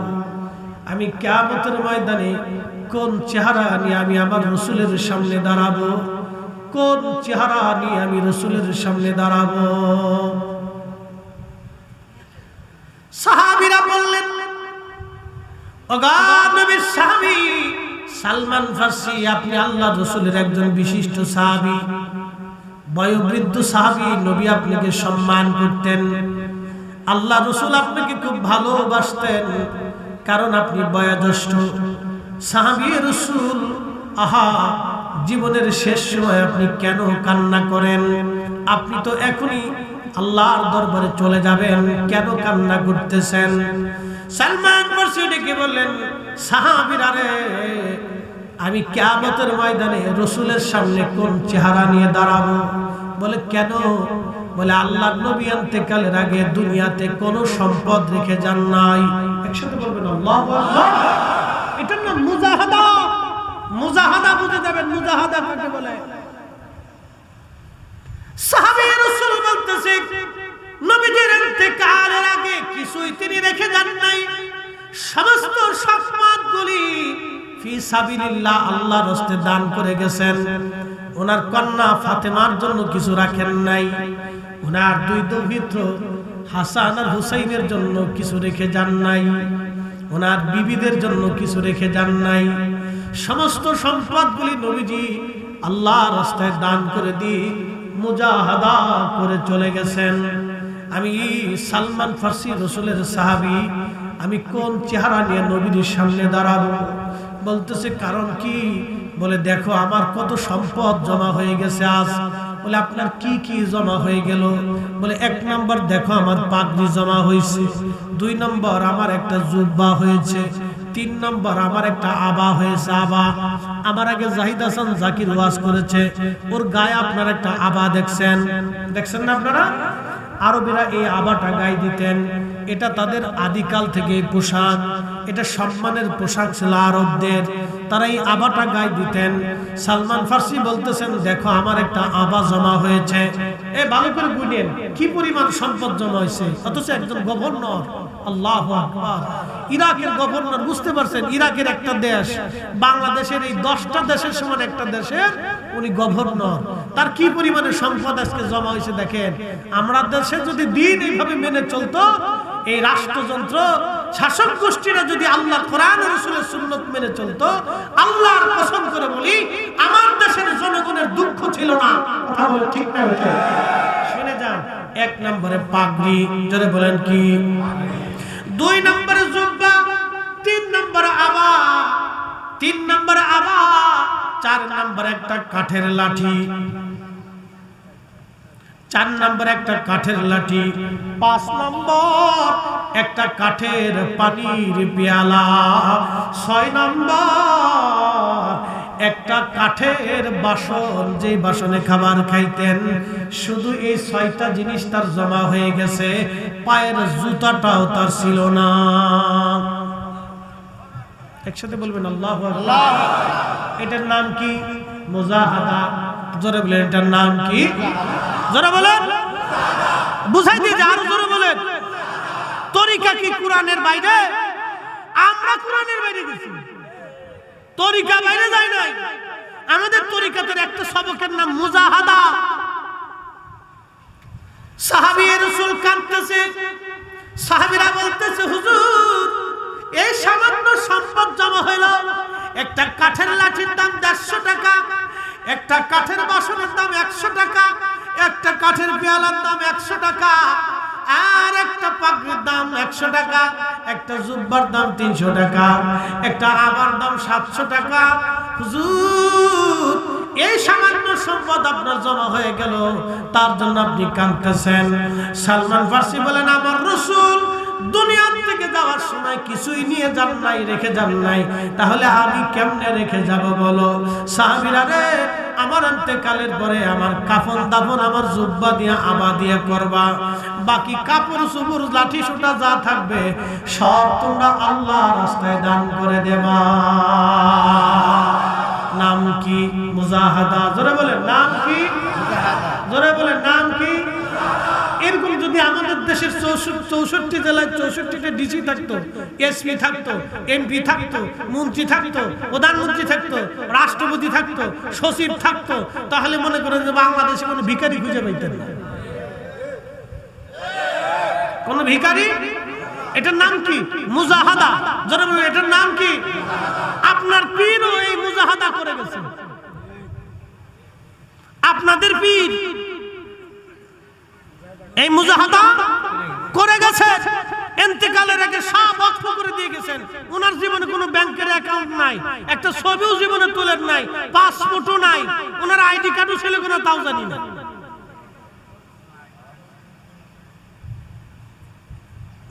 আমি কিয়ামতের ময়দানে কোন চেহারা নিয়ে আমি আবার রাসূলের সামনে দাঁড়াবো? কোন চেহারা নিয়ে আমি রাসূলের সামনে দাঁড়াবো? সাহাবীরা বললেন, ও গো নবীর সাহাবী সালমান ফারসি, আপনি আল্লাহর রাসূলের একজন বিশিষ্ট সাহাবী, বয়োবৃদ্ধ সাহাবী, নবী আপনাকে সম্মান করতেন। আল্লাহ রাসূল আপনাকে খুব ভালোবাসতেন, কারণ আপনি বয়োজ্যেষ্ঠ সাহাবী রাসূল। আহা, জীবনের শেষ সময় আপনি কেন কান্না করেন? আপনি তো এখনই আল্লাহর দরবারে চলে যাবেন, কেন কান্না করতেছেন? সালমান ফারসি ডেকে বললেন, সাহাবীরা রে, আমি কিয়ামতের ময়দানে রাসূলের সামনে কোন চেহারা নিয়ে দাঁড়াবো? বলে কেন? বলে আল্লাহর নবী ইন্তেকালের আগে দুনিয়াতে কোনো সম্পদ রেখে যান নাই। একসাথে বলবেন আল্লাহু আকবার। এটার নাম মুজাহাদা। মুজাহাদা বুঝে যাবেন, মুজাহাদা কাকে বলে। সাহাবী রাসূল বলতেছে, নবীজির ইন্তেকালের আগে কিছুই তিনি রেখে যান নাই। সমস্ত সম্পদগুলি ফি সাবিলিল্লাহ আল্লাহর রাস্তায় দান করে গেছেন। ওনার কন্যা ফাতেমার জন্য কিছু রাখেন নাই, ওনার দুই দৌহিত্র হাসান আর হুসাইনের জন্য কিছু রেখে যান নাই, ওনার বিবিদের জন্য কিছু রেখে যান নাই। সমস্ত সম্পদগুলি নবীজি আল্লাহর রাস্তায় দান করে দিয়ে মুজাহাদা করে চলে গেছেন। আমি সালমান ফার্সি রাসূলের সাহাবী, আমি কোন চেহারা নিয়ে নবীর সামনে দাঁড়াবো? বলতেছে কারণ কি? বলে দেখো আমার কত সম্পদ জমা হয়ে গেছে আজ। বলে আপনার কি কি জমা হয়ে গেল? বলে এক নম্বর দেখো আমার পাগড়ি জমা হয়েছে, দুই নম্বর আমার একটা জুব্বা হয়েছে, তিন নম্বর আমার একটা আবা হয়েছে। আবা আমার আগে জাহিদ হাসান জাকির ওয়াজ করেছে, ওর গায়ে আপনার একটা আবা দেখছেন, দেখছেন না আপনারা? আরবিরা এই আবাটা গায়ে দিতেন, এটা তাদের আদিকাল থেকে পোশাক, এটা সম্মানের পোশাক ছিল আরবদের, তারা এই আবাটা গায়ে দিতেন। সালমান ফার্সি বলতেছেন দেখো আমার একটা আবা জমা হয়েছে। এ ভালো করে বুঝেন কি পরিমাণ সম্পদ জমা হয়েছে, অথচ একজন গভর্নর। আল্লাহু আকবার। ইরাকের গভর্নর, বুঝতে পারছেন ইরাকের একটা দেশ বাংলাদেশের এই 10টা দেশের সমান একটা দেশের উনি গভর্নর, তার কি পরিমাণে সম্পদ আজকে জমা হয়েছে দেখেন। আমরা দেশে যদি দিন এইভাবে মেনে চলতো, এই রাষ্ট্রযন্ত্র শাসক গোষ্ঠীরা যদি আল্লাহ কোরআন ও রাসূলের সুন্নাত মেনে চলতো, আল্লাহর কসম করে বলি আমার দেশের জনগণের দুঃখ ছিল না। কথা বলে ঠিক না? শুনে যান, এক নম্বরে পাগড়ি, জোরে বলেন কি? দুই নম্বরে জুব্বা, তিন নম্বরে আবা, তিন নম্বরে আবা, চার নম্বরে একটা কাঠের লাঠি, চার নম্বর একটা কাঠের লাঠি, পাঁচ নম্বর একটা কাঠের পানির পেয়ালা, ছয় নম্বর একটা কাঠের বাসন, যে বাসনে খাবার খাইতেন। শুধু এই 6টা জিনিস তার জমা হয়ে গেছে, পায়ের জুতাটাও তার ছিল না। একসাথে বলবেন আল্লাহু আকবার। এটার নাম কি? মুজাহাদা। জোরে বলেন এটার নাম কি? জোরে বলেন, বুঝাই দিয়ে আরো জোরে বলেন। তরিকা কি কোরআনের বাইরে? আমরা কোরআনের বাইরে গেছি, তরিকা বাইরে যাই নাই। আমাদের তরিকাতের একটা সবকের নাম মুজাহাদা। সাহাবী রাসূল কাঁদতেছে, সাহাবীরা বলতেছে হুজুর এই সামান্য সম্পদ জমা হইল, একটা কাঠের লাঠির দাম 150 টাকা, একটা কাঠের বাসনের দাম 100 টাকা, একটা কাঠের পেয়ালার দাম 100 টাকা, আর একটা পাগড়ির দাম 100 টাকা, একটা জুব্বার দাম 300 টাকা, একটা আবার দাম 700 টাকা। হুজুর এই সামান্য সম্পদ আপনার জমা হয়ে গেল, তার জন্য আপনি কাঁদতেছেন। সালমান ফার্সি বলেন আমার রাসূল দুনিয়া থেকে যাওয়ার সময় কিছুই নিয়ে যান নাই, রেখে যান নাই, তাহলে আমি কেমনে রেখে যাব বলো? সাহাবীরা রে, আমার ইন্তেকালের পরে আমার কাফন দাফন আমার জুব্বা দিয়ে আবা দিয়ে করবা, বাকি কাপড় চোপড় লাঠি সোটা যা থাকবে সব তোমরা আল্লাহর রাস্তায় দান করে দেবা। নাম কি? মুজাহাদা। জোরে বলেন নাম কি? জোরে বলেন নাম কি? এরকম যদি আমাদের দেশের 64 জেলায় 64টা ডিসি থাকতো, এসপি থাকতো, এমপি থাকতো, মন্ত্রী থাকতো, প্রধানমন্ত্রী থাকতো, রাষ্ট্রপতি থাকতো, সচিব থাকতো, তাহলে মনে করেন যে বাংলাদেশে কোনো ভিখারি খুঁজে পাইতেন না। কোন ভিখারি? এটার নাম কি? মুজাহাদা। যারা বলে এটার নাম কি? আপনার পীরও এই মুজাহাদা করে গেছে। আপনাদের পীর এই মুজাহাদা করে গেছে, ইন্তেকালের আগে সব ওয়াকফ করে দিয়ে গেছেন। ওনার জীবনে কোনো ব্যাংকের অ্যাকাউন্ট নাই, একটা ছবিও জীবনে তোলেন নাই, পাসপোর্টও নাই, ওনার আইডি কার্ডও ছিল কিনা তাও জানি না।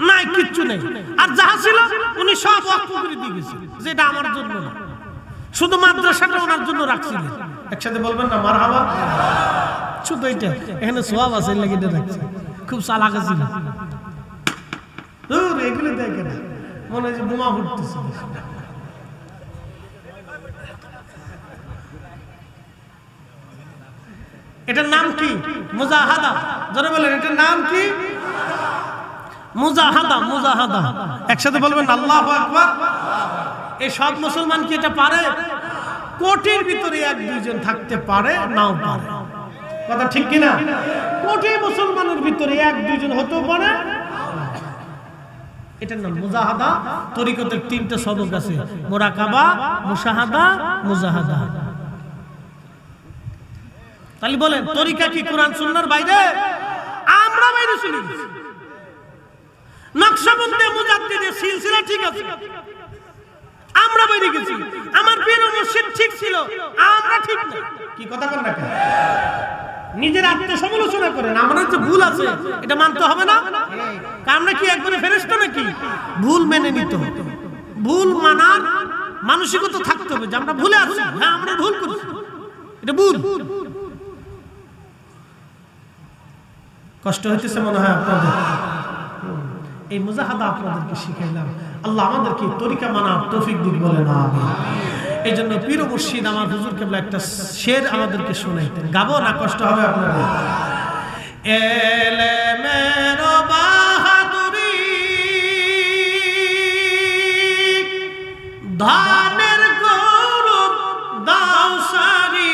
নাই, কিচ্ছু নেই। আর যাহা ছিল উনি সব ওয়াকফ করে দিয়ে গেছেন, যেটা আমার জন্য না, শুধু মাদ্রাসাটা ওনার জন্য রাখছিলেন। একসাথে বলবেন না মারহাবা? শুধু এটা এখানে সওয়াব আছে লাগি এটা রাখছে, খুব চালাক ছিল। দূর এগুলো দেখে না, মনে হয় যে বোমা ফুটতেছে। এটার নাম কি? মুজাহাদা। যারা বলেন এটার নাম কি? মুজাহাদা, মুজাহাদা, একসাথে বলবেন আল্লাহু আকবার। এই সব মুসলমান কি এটা পারে? কোটির ভিতরে এক দুইজন থাকতে পারে, নাও পারে। কথা ঠিক কিনা? কোটি মুসলমানের ভিতরে এক দুইজন হতেও পারে। এটার নাম মুজাহাদা। তরিকতের তিনটা সবক আছে, মুরাকাবা, মুশাহাদা, মুজাহাদা। তাহলে বলেন তরিকা কি কোরআন সুন্নাহর বাইরে? আমরা বাইরে চলে গেছি। নকশবন্দি মুজাদ্দিদের সিলসিলা ঠিক আছে, আমরা বাইরে গেছি। আমার পীর ও মুর্শিদ ঠিক ছিল, আমরা ঠিক না। কি কথা বলেন না কেন? নিজের আত্মসমালোচনা করেন, আমাদের যে ভুল আছে এটা মানতে হবে না? আমরা কি একবারে ফেরেশতা নাকি? ভুল মেনে নিতে হবে, ভুল মানার মানসিকতা থাকতে হবে যে আমরা ভুলে আছি, হ্যাঁ আমরা ভুল করছি, এটা ভুল। কষ্ট হইতেছে মনে হয় আপনাদের? এই মুজাহাদা আপনাদেরকে শিখাইলাম। আল্লাহ আমাদেরকে তরিকা মানার তৌফিক দিক বলেন আমিন। এই জন্য পীর ও মুর্শিদ আমার হুজুর কেবলা একটা শের আমাদেরকে শোনাইতেন। গাবো না? কষ্ট হবে আপনাদের? এলেমের বাহাদুরি ধানের গৌরব দাও সারি,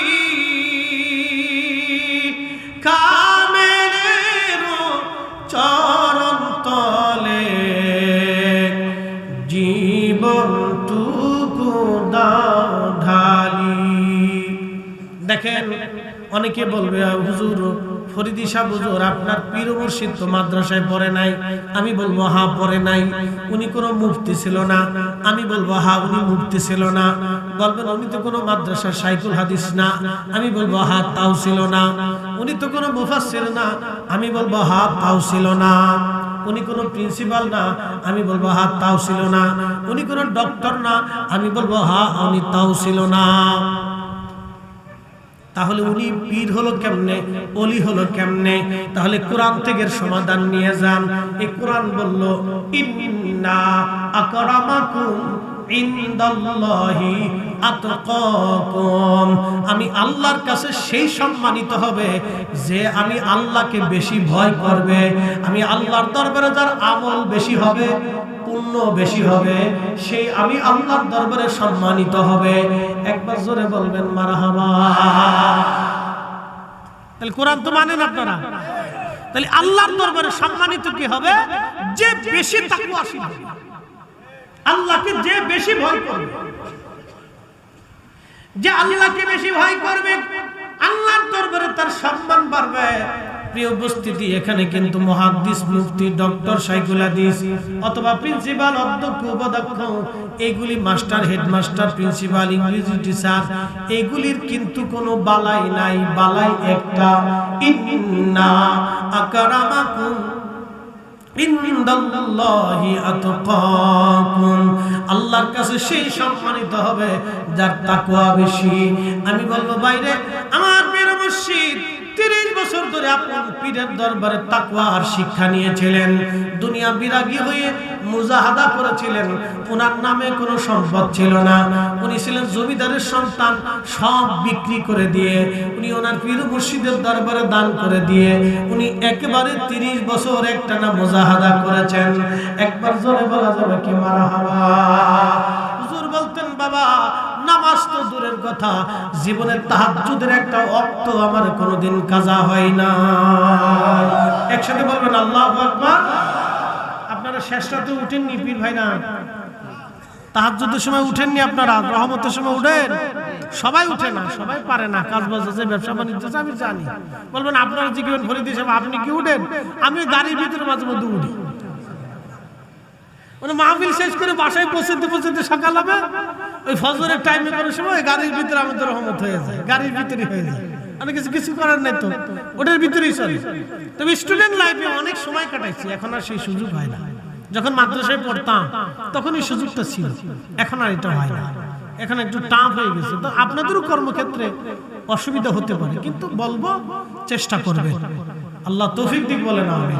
কামেলের চরণ তলে জীবনটুকু দাও ঢালি। দেখেন অনেকে বলবে হুজুর ফরিদি সাহেব হুজুর আপনার পীর মুর্শিদ তো মাদ্রাসায় পড়ে নাই। আমি বলবো হ্যাঁ পড়ে নাই। উনি কোনো মুফতি ছিল না। আমি বলবো হ্যাঁ উনি মুফতি ছিল না। বলবেন উনি তো কোনো মাদ্রাসার শাইখুল হাদিস না। আমি বলবো হ্যাঁ তাও ছিল না। উনি তো কোনো মুফাসসির না। আমি বলবো হ্যাঁ তাও ছিল না। উনি কোনো প্রিন্সিপাল না। আমি বলবো হ্যাঁ তাও ছিল না। উনি কোনো ডক্টর না। আমি বলবো হ্যাঁ উনি তাও ছিল না। তাহলে উনি পীর হলো কেমনে, ওলি হলো কেমনে? তাহলে কোরআন থেকে সমাধান নিয়ে যান। এই কোরআন বলল ইন্না আকরামাকুম ইনদাল্লাহি আতকাকুম, আমি আল্লাহর কাছে সেই সম্মানিত হবে যে আমি আল্লাহকে বেশি ভয় করবে। আমি আল্লাহর দরবারে যার আমল বেশি হবে, পুণ্য বেশি হবে, সেই আমি আল্লাহর দরবারে সম্মানিত হবে। একবার জোরে বলবেন মারহাবা। তাহলে কোরআন তো মানেন আপনারা? তাহলে আল্লাহর দরবারে সম্মানিত কি হবে? যে বেশি তাকওয়াশীল হবে, আল্লাহকে যে বেশি ভয় করবে, যে আল্লাহকে বেশি ভয় করবে, আল্লাহর দরবারে তার সম্মান বাড়বে। প্রিয় উপস্থিতি, এখানে কিন্তু মুহাদ্দিস, মুফতি, ডক্টর, শাইখুল হাদিস অথবা প্রিন্সিপাল, অধ্যক্ষ, উপাধ্যক্ষ, এইগুলি মাস্টার, হেডমাস্টার, প্রিন্সিপাল, ইংরেজি টিচার, এইগুলির কিন্তু কোনো বালাই নাই। বালাই একটা, ইন্না আকরামাকুম ইনদাল্লাহি আতকাকুম, আল্লাহর কাছে সেই সম্মানিত হবে যার তাকওয়া বেশি। আমি বলবো বাইরে আমার পীর মুর্শিদ 30 বছর ধরে আপন পীরের দরবারে তাকওয়া আর শিক্ষা নিয়েছিলেন। দুনিয়া বিরাগী হয়ে মুজাহাদা করেছিলেন। ওনার নামে কোনো সম্পদ ছিল না। উনি ছিলেন জমিদারের সন্তান। সব বিক্রি করে দিয়ে উনি ওনার পীর মুর্শিদের দরবারে দান করে দিয়ে উনি একেবারে 30 বছর একটানা মুজাহাদা করেছেন। একবার জোরে বলা যাবে কি মারহাবা? হুজুর বলতেন বাবা নামাজ তো দূরের কথা, জীবনের তাহাজ্জুদের একটা ওয়াক্ত আমার কোনোদিন কাজা হয় না। একসাথে বলবেন আল্লাহু আকবার। আপনারা শেষ রাতে উঠেননি পীর ভাইরা? তাহাজ্জুদের সময় উঠেননি আপনারা? রহমতের সময় উঠেন? সবাই উঠে না, সবাই পারে না, কাজ বাজ আছে, ব্যবসা বাণিজ্য আছে, আমি জানি। বলবেন আপনারা জিজ্ঞেস ফরিদ সাহেব আপনি কি উঠেন? আমি গাড়ির ভিতরে মাঝে মধ্যে উঠি। মানে মাহফিল শেষ করে বাসায় পৌঁছতে পৌঁছতে সকাল হবে, ওই ফজরের টাইমে করার সময় গাড়ির ভিতরে আমাদের রহমত হয়ে যায়, গাড়ির ভিতরে হয়ে যায়। অনেক কিছু করার নাই তো, ওটার ভিতরেই চলে। তবে স্টুডেন্ট লাইফে অনেক সময় কাটাইছি, এখন আর সেই সুযোগ হয় না। যখন মাদ্রাসায় পড়তাম তখন এই সুযোগটা ছিল, এখন আর এটা হয় না। এখন একটু টাফ হয়ে গেছে। তো আপনাদেরও কর্মক্ষেত্রে অসুবিধা হতে পারে, কিন্তু বলবো চেষ্টা করবে। আল্লাহ তৌফিক দিক বলে না আমি।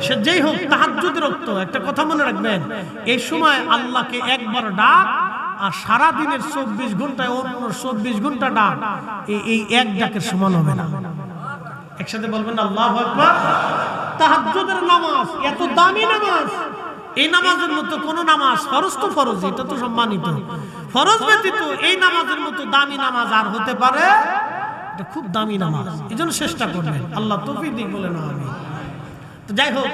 সে যেই হোক তাহাজ্জুদের ওয়াক্ত একটা কথা মনে রাখবেন, এই সময় আল্লাহকে একবার ডাক আর সারা দিনের 24 ঘন্টায় অন্য 24 ঘন্টা ডাক এই এক ডাকের সমান হবে না। একসাথে বলবেন আল্লাহু আকবার। তাহাজ্জুদের নামাজ এত দামি নামাজ, এই নামাজের মতো কোন নামাজ, ফরজ তো ফরজ, এটা তো সম্মানিত, ফরজ ব্যতীত এই নামাজের মতো দামি নামাজ আর হতে পারে? এটা খুব দামি নামাজ, এই জন্য চেষ্টা করবেন। আল্লাহ তৌফিক দিক বলে না আমি। তো যাই হোক,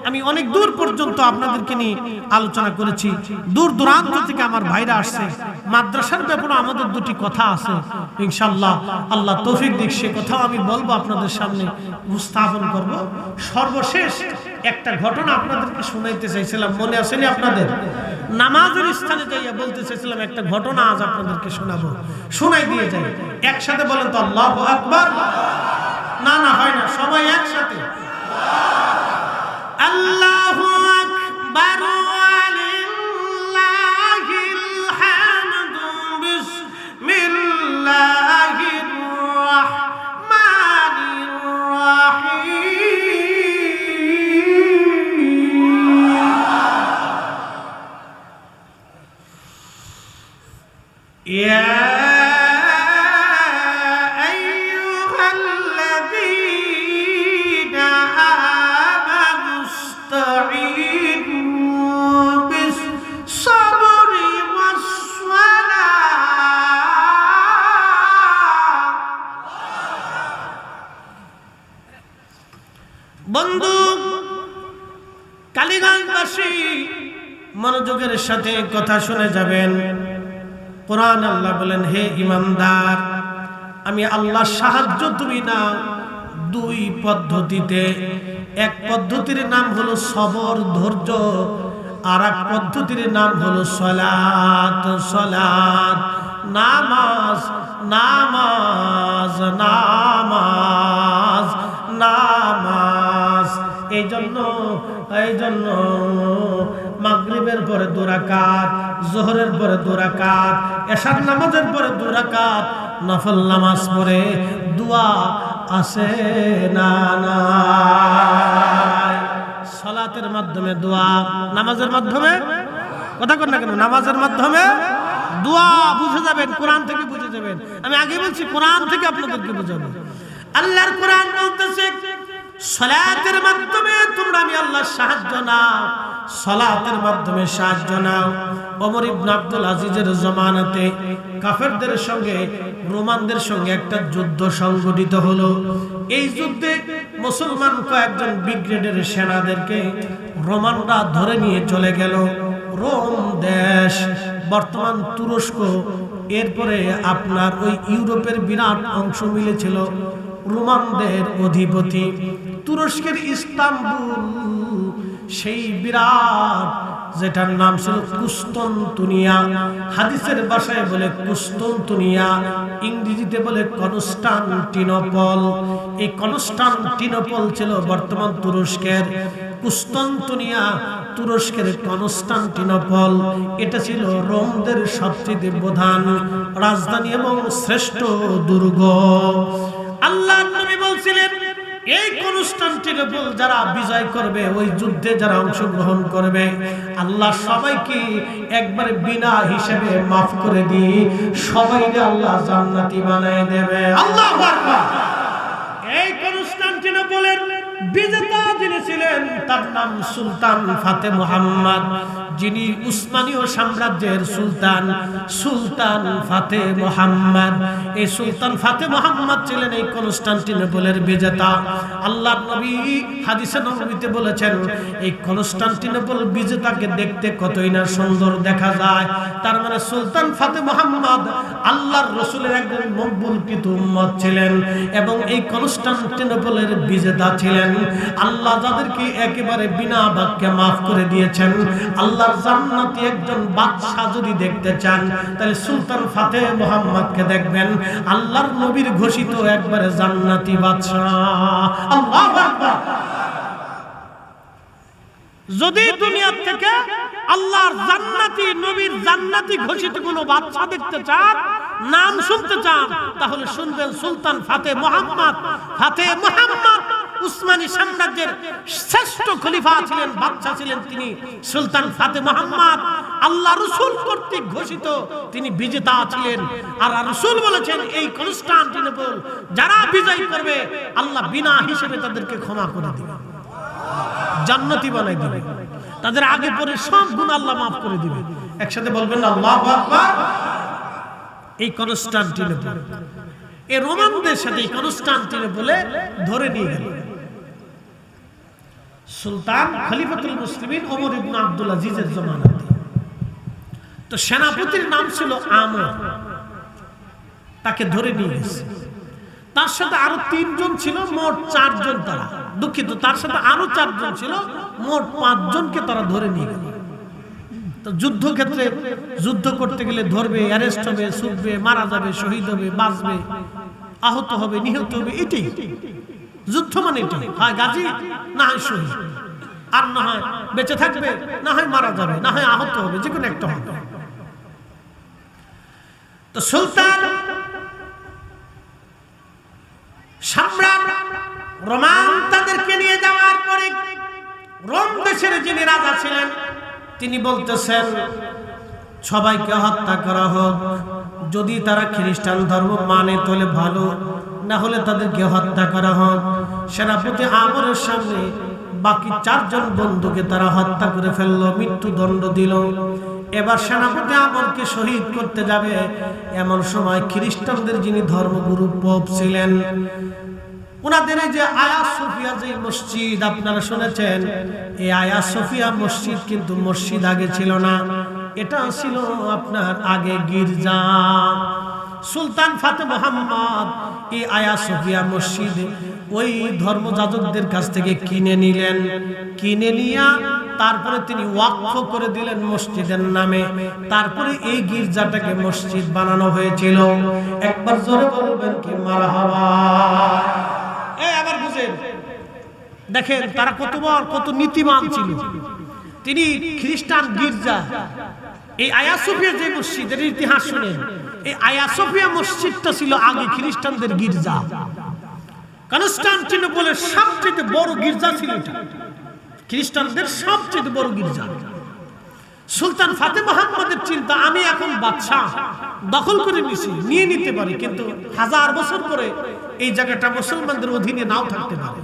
আমি অনেক দূর পর্যন্ত আপনাদেরকে নিয়ে আলোচনা করেছি, দূর দূরান্ত থেকে আমার ভাইরা আসছে। মাদ্রাসার ব্যাপারে আমাদের দুটি কথা আছে, ইনশাআল্লাহ আল্লাহ তৌফিক দিক সে কথাও আমি বলবো, আপনাদের সামনে উপস্থাপন করব। সর্বশেষ একটা ঘটনা আপনাদেরকে শোনাইতে চাইছিলাম, মনে আসেনি আপনাদের? নামাজের স্থানে যাইয়া বলতে চাইছিলাম একটা ঘটনা আজ আপনাদেরকে শোনাবো, শোনাই দিয়ে যাই। একসাথে বলেন তো আল্লাহু আকবার। না না, হয় না, সবাই একসাথে আল্লাহু আকবার ওয়ালিল্লাহিল হামদু বিসমিল্লাহির রাহমানির রাহিম। ইয়া বন্ধু কালীগঞ্জবাসী, মনোযোগের সাথে কথা শুনে যাবেন। কোরআন আল্লাহ বলেন, হে ঈমানদার, আমি আল্লাহ সাহায্য তুমি না দুই পদ্ধতিতে। এক পদ্ধতির নাম হলো সবর, ধৈর্য, আর এক পদ্ধতির নাম হলো সালাত, সালাত, নামাজ, নামাজ, নামাজ, নামাজ। এই জন্য মাগরিবের পরে 2 রাকাত, যোহরের পরে 2 রাকাত, এশার নামাজের পরে 2 রাকাত নফল নামাজ পড়ে দোয়া আছে না নাই? সালাতের মাধ্যমে দোয়া, নামাজের মাধ্যমে, কথা কর না কেন, নামাজের মাধ্যমে দোয়া বুঝে যাবেন, কোরআন থেকে বুঝে যাবেন। আমি আগে বলছি কোরআন থেকে আপনাদেরকে বুঝাবো। আল্লাহর কোরআন বলতেছে সালাতের মাধ্যমে তোমরা আমি আল্লাহর সাহায্য নাও, সালাতের মাধ্যমে সাহায্য নাও। ওমর ইবনে আব্দুল আজিজের জামানাতে কাফেরদের সঙ্গে রোমানদের সঙ্গে একটা যুদ্ধ সংঘটিত হলো। এই যুদ্ধে মুসলমান কয়েকজন ব্রিগেডের সেনাদেরকে রোমানরা ধরে নিয়ে চলে গেল। রোম দেশ, বর্তমান তুরস্ক, এরপরে আপনার ওই ইউরোপের বিরাট অংশ মিলেছিল রোমানদের অধিপতি। তুরস্কের ইস্তাম্বুল, সেই বিরাট যেটার নাম ছিল কুস্তন্তনিয়া, হাদিসের ভাষায় বলে কুস্তন্তনিয়া, ইংরেজিতে বলে কনস্টান্টিনোপল। এই কনস্টান্টিনোপল ছিল বর্তমান তুরস্কের, কুস্তন্তনিয়া তুরস্কের কনস্টান্টিনোপল। এটা ছিল রোমদের সবচেয়ে প্রধান রাজধানী এবং শ্রেষ্ঠ দুর্গ। আল্লাহর নবী বলছিলেন, এই কনস্টান্টিনোপল যারা বিজয় করবে, ওই যুদ্ধে যারা অংশগ্রহণ করবে, আল্লাহ সবাইকে একবারে বিনা হিসেবে মাফ করে দিয়ে সবাইকে আল্লাহ জান্নাতি বানায় দেবে। আল্লাহু আকবার। এই কনস্টান্টিনোপলের বিজেতা যিনি ছিলেন তার নাম সুলতান ফাতে মুহাম্মদ, যিনি উসমানীয় সাম্রাজ্যের সুলতান, সুলতান ফাতে মুহাম্মদ। এই সুলতান ফাতে মুহাম্মদ ছিলেন এই কনস্টান্টিনোপলের বিজেতা। আল্লাহর নবী হাদিসে নববীতে বলেছেন, এই কনস্টান্টিনোপল বিজেতাকে দেখতে কতই না সুন্দর দেখা যায়। তার মানে সুলতান ফাতে মুহাম্মদ আল্লাহর রাসূলের একজন মকবুলকৃত উম্মত ছিলেন এবং এই কনস্টান্টিনোপলের বিজেতা ছিলেন। আল্লাহ যাদেরকে একেবারে বিনা বাক্যে মাফ করে দিয়েছেন, আল্লাহর জান্নাতি একজন বাদশা যদি দেখতে চান তাহলে সুলতান ফাতে মুহাম্মদকে দেখবেন, আল্লাহর নবীর ঘোষিত একবারে জান্নাতি বাদশা। আল্লাহু আকবার। যদি দুনিয়া থেকে আল্লাহর জান্নাতি, নবীর জান্নাতি ঘোষিত কোনো বাদশা দেখতে চান, নাম শুনতে চান, তাহলে শুনবেন সুলতান ফাতে মুহাম্মদ। ফাতে মুহাম্মদ উসমানী সাম্রাজ্যের শ্রেষ্ঠ খলিফা ছিলেন, বাদশা ছিলেন তিনি সুলতান ফাতে মুহাম্মদ। আল্লাহ রাসূল কর্তৃক ঘোষিত তিনি বিজেতা ছিলেন। আর রাসূল বলেছেন, এই কনস্টান্টিনোপল যারা বিজয় করবে আল্লাহ বিনা হিসেবে তাদেরকে ক্ষমা করে দিবেন। জান্নাতি বানাই দিবে, তাদের আগে পরে সব গুনাহ আল্লাহ মাফ করে দিবে। একসাথে বলবেন আল্লাহু আকবার। এই কনস্টান্টিনোপল, এই রোমানদের সাথে এই কনস্টান্টিনোপলে ধরে নিয়ে গেল সুলতান খলিফাতুল মুসলিমিন ওমর ইবনে আব্দুল আজিজের জামানাতে। তো সেনাপতির নাম ছিল আমর, তাকে ধরে নিয়ে গেছে। তার সাথে আরো 3 জন ছিল, মোট 4 জন। তারা দুঃখিত, তার সাথে আরো 4 জন ছিল, মোট 5 জনকে তারা ধরে নিয়ে গেল। তো যুদ্ধক্ষেত্রে যুদ্ধ করতে গেলে ধরবে, অ্যারেস্ট হবে, ছুটবে, মারা যাবে, শহীদ হবে, বাঁচবে, আহত হবে, নিহত হবে। এটাই যুদ্ধ, মানে এটাই, হয় গাজী না হয় শহীদ, আর না হয় বেঁচে থাকবে, না হয় মারা যাবে, না হয় আহত হবে, যে কোনো একটা হবে। তো সুলতান সম্রাট রোমান তাদেরকে নিয়ে যাওয়ার পরে রোম দেশের যিনি রাজা ছিলেন তিনি বলতেছেন সবাইকে হত্যা করা হোক, যদি তারা খ্রিস্টান ধর্ম মানে তাহলে ভালো, না হলে তাদেরকে হত্যা করা হোক। সেনাপতি আমরের সামনে বাকি 4 জন বন্ধুকে তারা হত্যা করে ফেললো, মৃত্যুদণ্ড দিল। এবার সেনাপতি আমরকে শহীদ করতে যাবে, এমন সময় খ্রিস্টানদের যিনি ধর্মগুরু পোপ ছিলেন, ওনাদের এই যে আয়া সোফিয়া যে মসজিদ আপনারা শুনেছেন, এই আয়া সোফিয়া মসজিদ কিন্তু মসজিদ আগে ছিল না, এটা ছিল আপনার আগে গির্জা। সুলতান ফাতে মোহাম্মদ এই আয়া সোফিয়া মসজিদ ওই ধর্মযাজকদের কাছ থেকে কিনে নিলেন। কিনে নিয়ে তারপরে তিনি ওয়াকফ করে দিলেন মসজিদের নামে। তারপরে এই গির্জাটাকে মসজিদ বানানো হয়েছিল। একবার জোরে বলবেন কি মারহাবা। আবার বুঝেন, দেখেন তারা কত নীতিমান ছিল। তিনি খ্রিস্টান গির্জা, এই আয়া সোফিয়া যে মসজিদের ইতিহাস শুনেন, এই আয়া সোফিয়া মসজিদটা ছিল আগে খ্রিস্টানদের গির্জা। কনস্টান্টিনোপলের সবচেয়ে বড় গির্জা ছিল এটা, খ্রিস্টানদের সবচেয়ে বড় গির্জা। সুলতান ফাতে মোহাম্মদের চিন্তা, আমি এখন বাদশা, দখল করে নিয়ে নিতে পারি, কিন্তু 1000 বছর পরে এই জায়গাটা মুসলমানদের অধীনে নাও থাকতে পারে।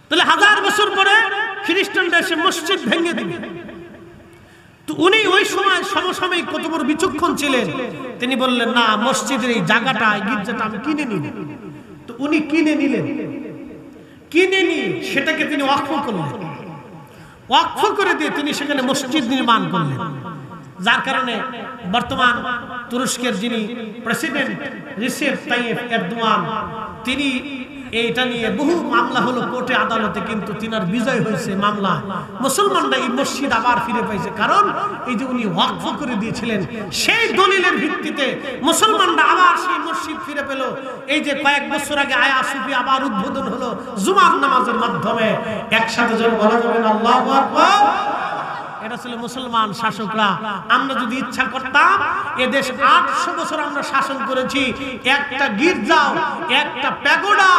তাহলে 1000 বছর পরে খ্রিস্টানরা এসে মসজিদ ভেঙে দিবে। তো উনি ওই সময় সমসাময়িক কত বড় বিচক্ষণ ছিলেন, তিনি বললেন না, মসজিদের এই জায়গাটা, এই গির্জাটা আমি কিনে নিব। তো উনি কিনে নিলেন, কিনে নিয়ে সেটাকে তিনি ওয়াকফ করলেন। ওয়াকফ করে দিয়ে তিনি সেখানে মসজিদ নির্মাণ করলেন, যার কারণে বর্তমান তুরস্কের যিনি প্রেসিডেন্ট রিসেপ তাইয়েপ এরদোয়ান, তিনি এইটা নিয়ে বহু মামলা হলো কোর্টে আদালতে, কিন্তু তিনার বিজয় হয়েছে মামলা। মুসলমানরা এই মসজিদ আবার ফিরে পাইছে, কারণ এই যে উনি ওয়াকফ করে দিয়েছিলেন, সেই দলিলের ভিত্তিতে মুসলমানরা আবার সেই মসজিদ ফিরে পেল। এই যে কয়েক বছর আগে আয়া সোফিয়া আবার উদ্বোধন হলো জুমার নামাজের মাধ্যমে। একসাথে যেন বলা যাবে না আল্লাহু আকবার। এটা ছিল মুসলমান শাসকরা। আমরা যদি ইচ্ছা করতাম, এদেশ 800 বছর আমরা শাসন করেছি, একটা গির্জাও, একটা প্যাগোডা,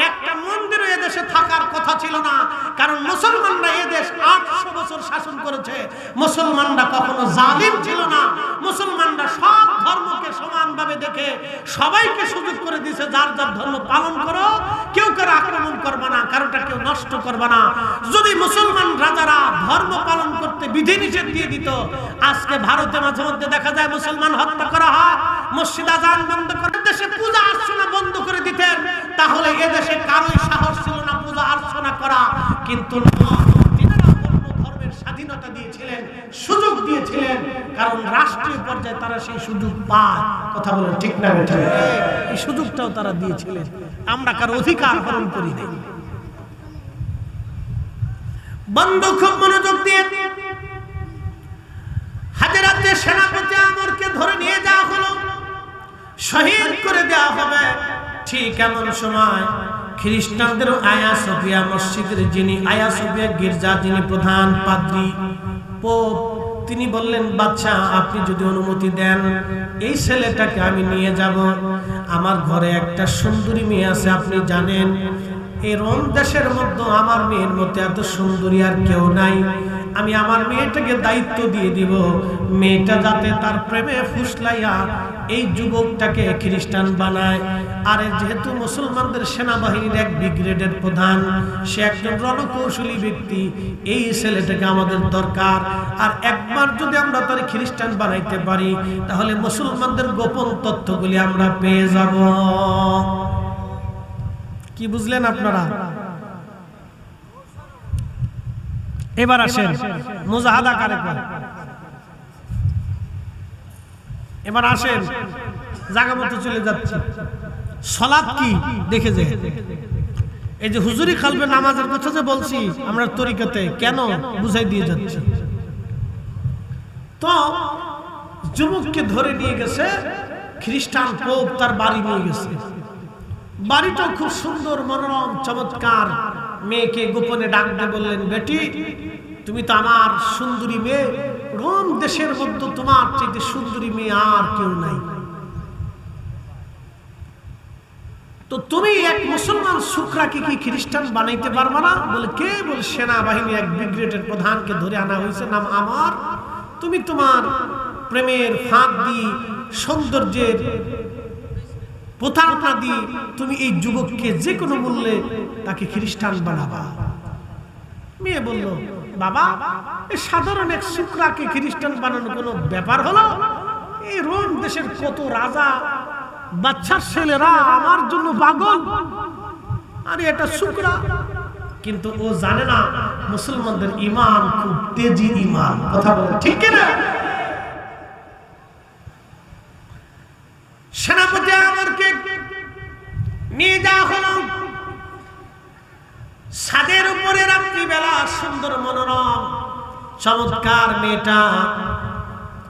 একটা মন্দিরও এদেশে থাকার কথা ছিল না, কারণ মুসলমানরা এদেশ 800 বছর শাসন করেছে। মুসলমানরা কখনো জালিম ছিল না। মুসলমানরা সব ধর্মকে সমানভাবে দেখে সবাইকে সুযোগ করে দিয়েছে, যার যার ধর্ম পালন করো, কেউ কারো আক্রমণ করবে না, কারোটা কেউ নষ্ট করবে না। যদি মুসলমান রাজারা ধর্ম পালন করতে বিধিনিষেধ দিয়ে দিত, আজকে ভারতে মাঝে মধ্যে দেখা যায় মুসলমান হত্যা করা হয়, মসজিদ আযান বন্ধ করে, দেশে পূজা অর্চনা বন্ধ করে দিতেন, তাহলে এদেশে কারোই সাহস ছিল না পূজা অর্চনা করা। কিন্তু তিনারা অন্য ধর্মের স্বাধীনতা দিয়েছিলেন, সুযোগ দিয়েছিলেন, কারণ রাষ্ট্রীয় পর্যায়ে তারা সেই সুযোগ পায়। কথা বলেন ঠিক না বেঠিক? এই সুযোগটাও তারা দিয়েছিলেন, আমরা কারো অধিকার হরণ করি নাই। বন্ধু খুব মনোযোগ দিয়ে, হাজরাতে সেনাপতি আমরকে ধরে নিয়ে যাওয়া হলো, শহীদ করে দেওয়া হবে। ঠিক এমন সময় খ্রিস্টানদের আয়া সোফিয়া মসজিদের যিনি আয়া সোফিয়া গির্জা যিনি প্রধান পাদ্রী পোপ, তিনি বললেন, বাদশা আপনি যদি অনুমতি দেন, এই ছেলেটাকে আমি নিয়ে যাব। আমার ঘরে একটা সুন্দরী মেয়ে আছে, আপনি জানেন এই রোম দেশের মধ্যে আমার মেয়ের মতো এত সুন্দরী আর কেউ নাই। আমি আমার মেয়েটাকে দায়িত্ব দিয়ে দিব, মেয়েটা যাতে তার প্রেমে ফুসলাইয়া এই যুবকটাকে খ্রিস্টান বানায়। আর যেহেতু মুসলমানদের সেনাবাহিনীর এক ব্রিগেডের প্রধান, সে একজন রণকৌশলী ব্যক্তি, এই ছেলেটাকে আমাদের দরকার। আর একবার যদি আমরা তার খ্রিস্টান বানাইতে পারি তাহলে মুসলমানদের গোপন তথ্যগুলি আমরা পেয়ে যাব। কি বুঝলেন আপনারা? এবার আসেন মুজাহাদা কারে করে। এবার আসেন জায়গা মতো চলে যাচ্ছে। সালাত কি দেখে যায়। এই যে হুজুরি খালবে নামাজের কথা যে বলছি আমরা তরিকাতে, কেন বুঝাই দিয়ে যাচ্ছি। তো যুবককে ধরে নিয়ে গেছে খ্রিস্টান পোপ, তার বাড়ি নিয়ে গেছে। বাড়িটা খুব সুন্দর, মনোরম, চমৎকার। মেয়েকে গোপনে ডাক দিয়ে বললেন, বেটি তুমি তো আমার সুন্দরী মেয়ে, রোম দেশের মধ্যে তোমার চাইতে সুন্দরী মেয়ে আর কেউ নাই। তো তুমি এক মুসলমান শুকরাকে কি খ্রিস্টান বানাইতে পারবা না? বলে কে? বলে সেনাবাহিনী এক ব্রিগেডের প্রধানকে ধরে আনা হয়েছে, নাম আমার। তুমি তোমার প্রেমের ফাঁদ দিয়ে, সৌন্দর্যের প্রতারণা দিয়ে তুমি এই যুবককে যে কোনো মূল্যে তাকে খ্রিস্টান বানাবা। মেয়ে বলল, বাবা এই সাধারণ এক শুকরাকে খ্রিস্টান বানানো কোনো ব্যাপার হলো? এই রোম দেশের কত রাজা বাচ্চার ছেলেরা আমার জন্য পাগল, আরে এটা শুকরা। কিন্তু ও জানে না মুসলমানদের ঈমান খুব তেজি ঈমান। কথা বলে ঠিক কিনা? সেনাপতি আমারকে নিয়ে যাওয়া হলো ছাদের উপরে। রাত্রিবেলা সুন্দর মনোরম চমৎকার মেয়েটা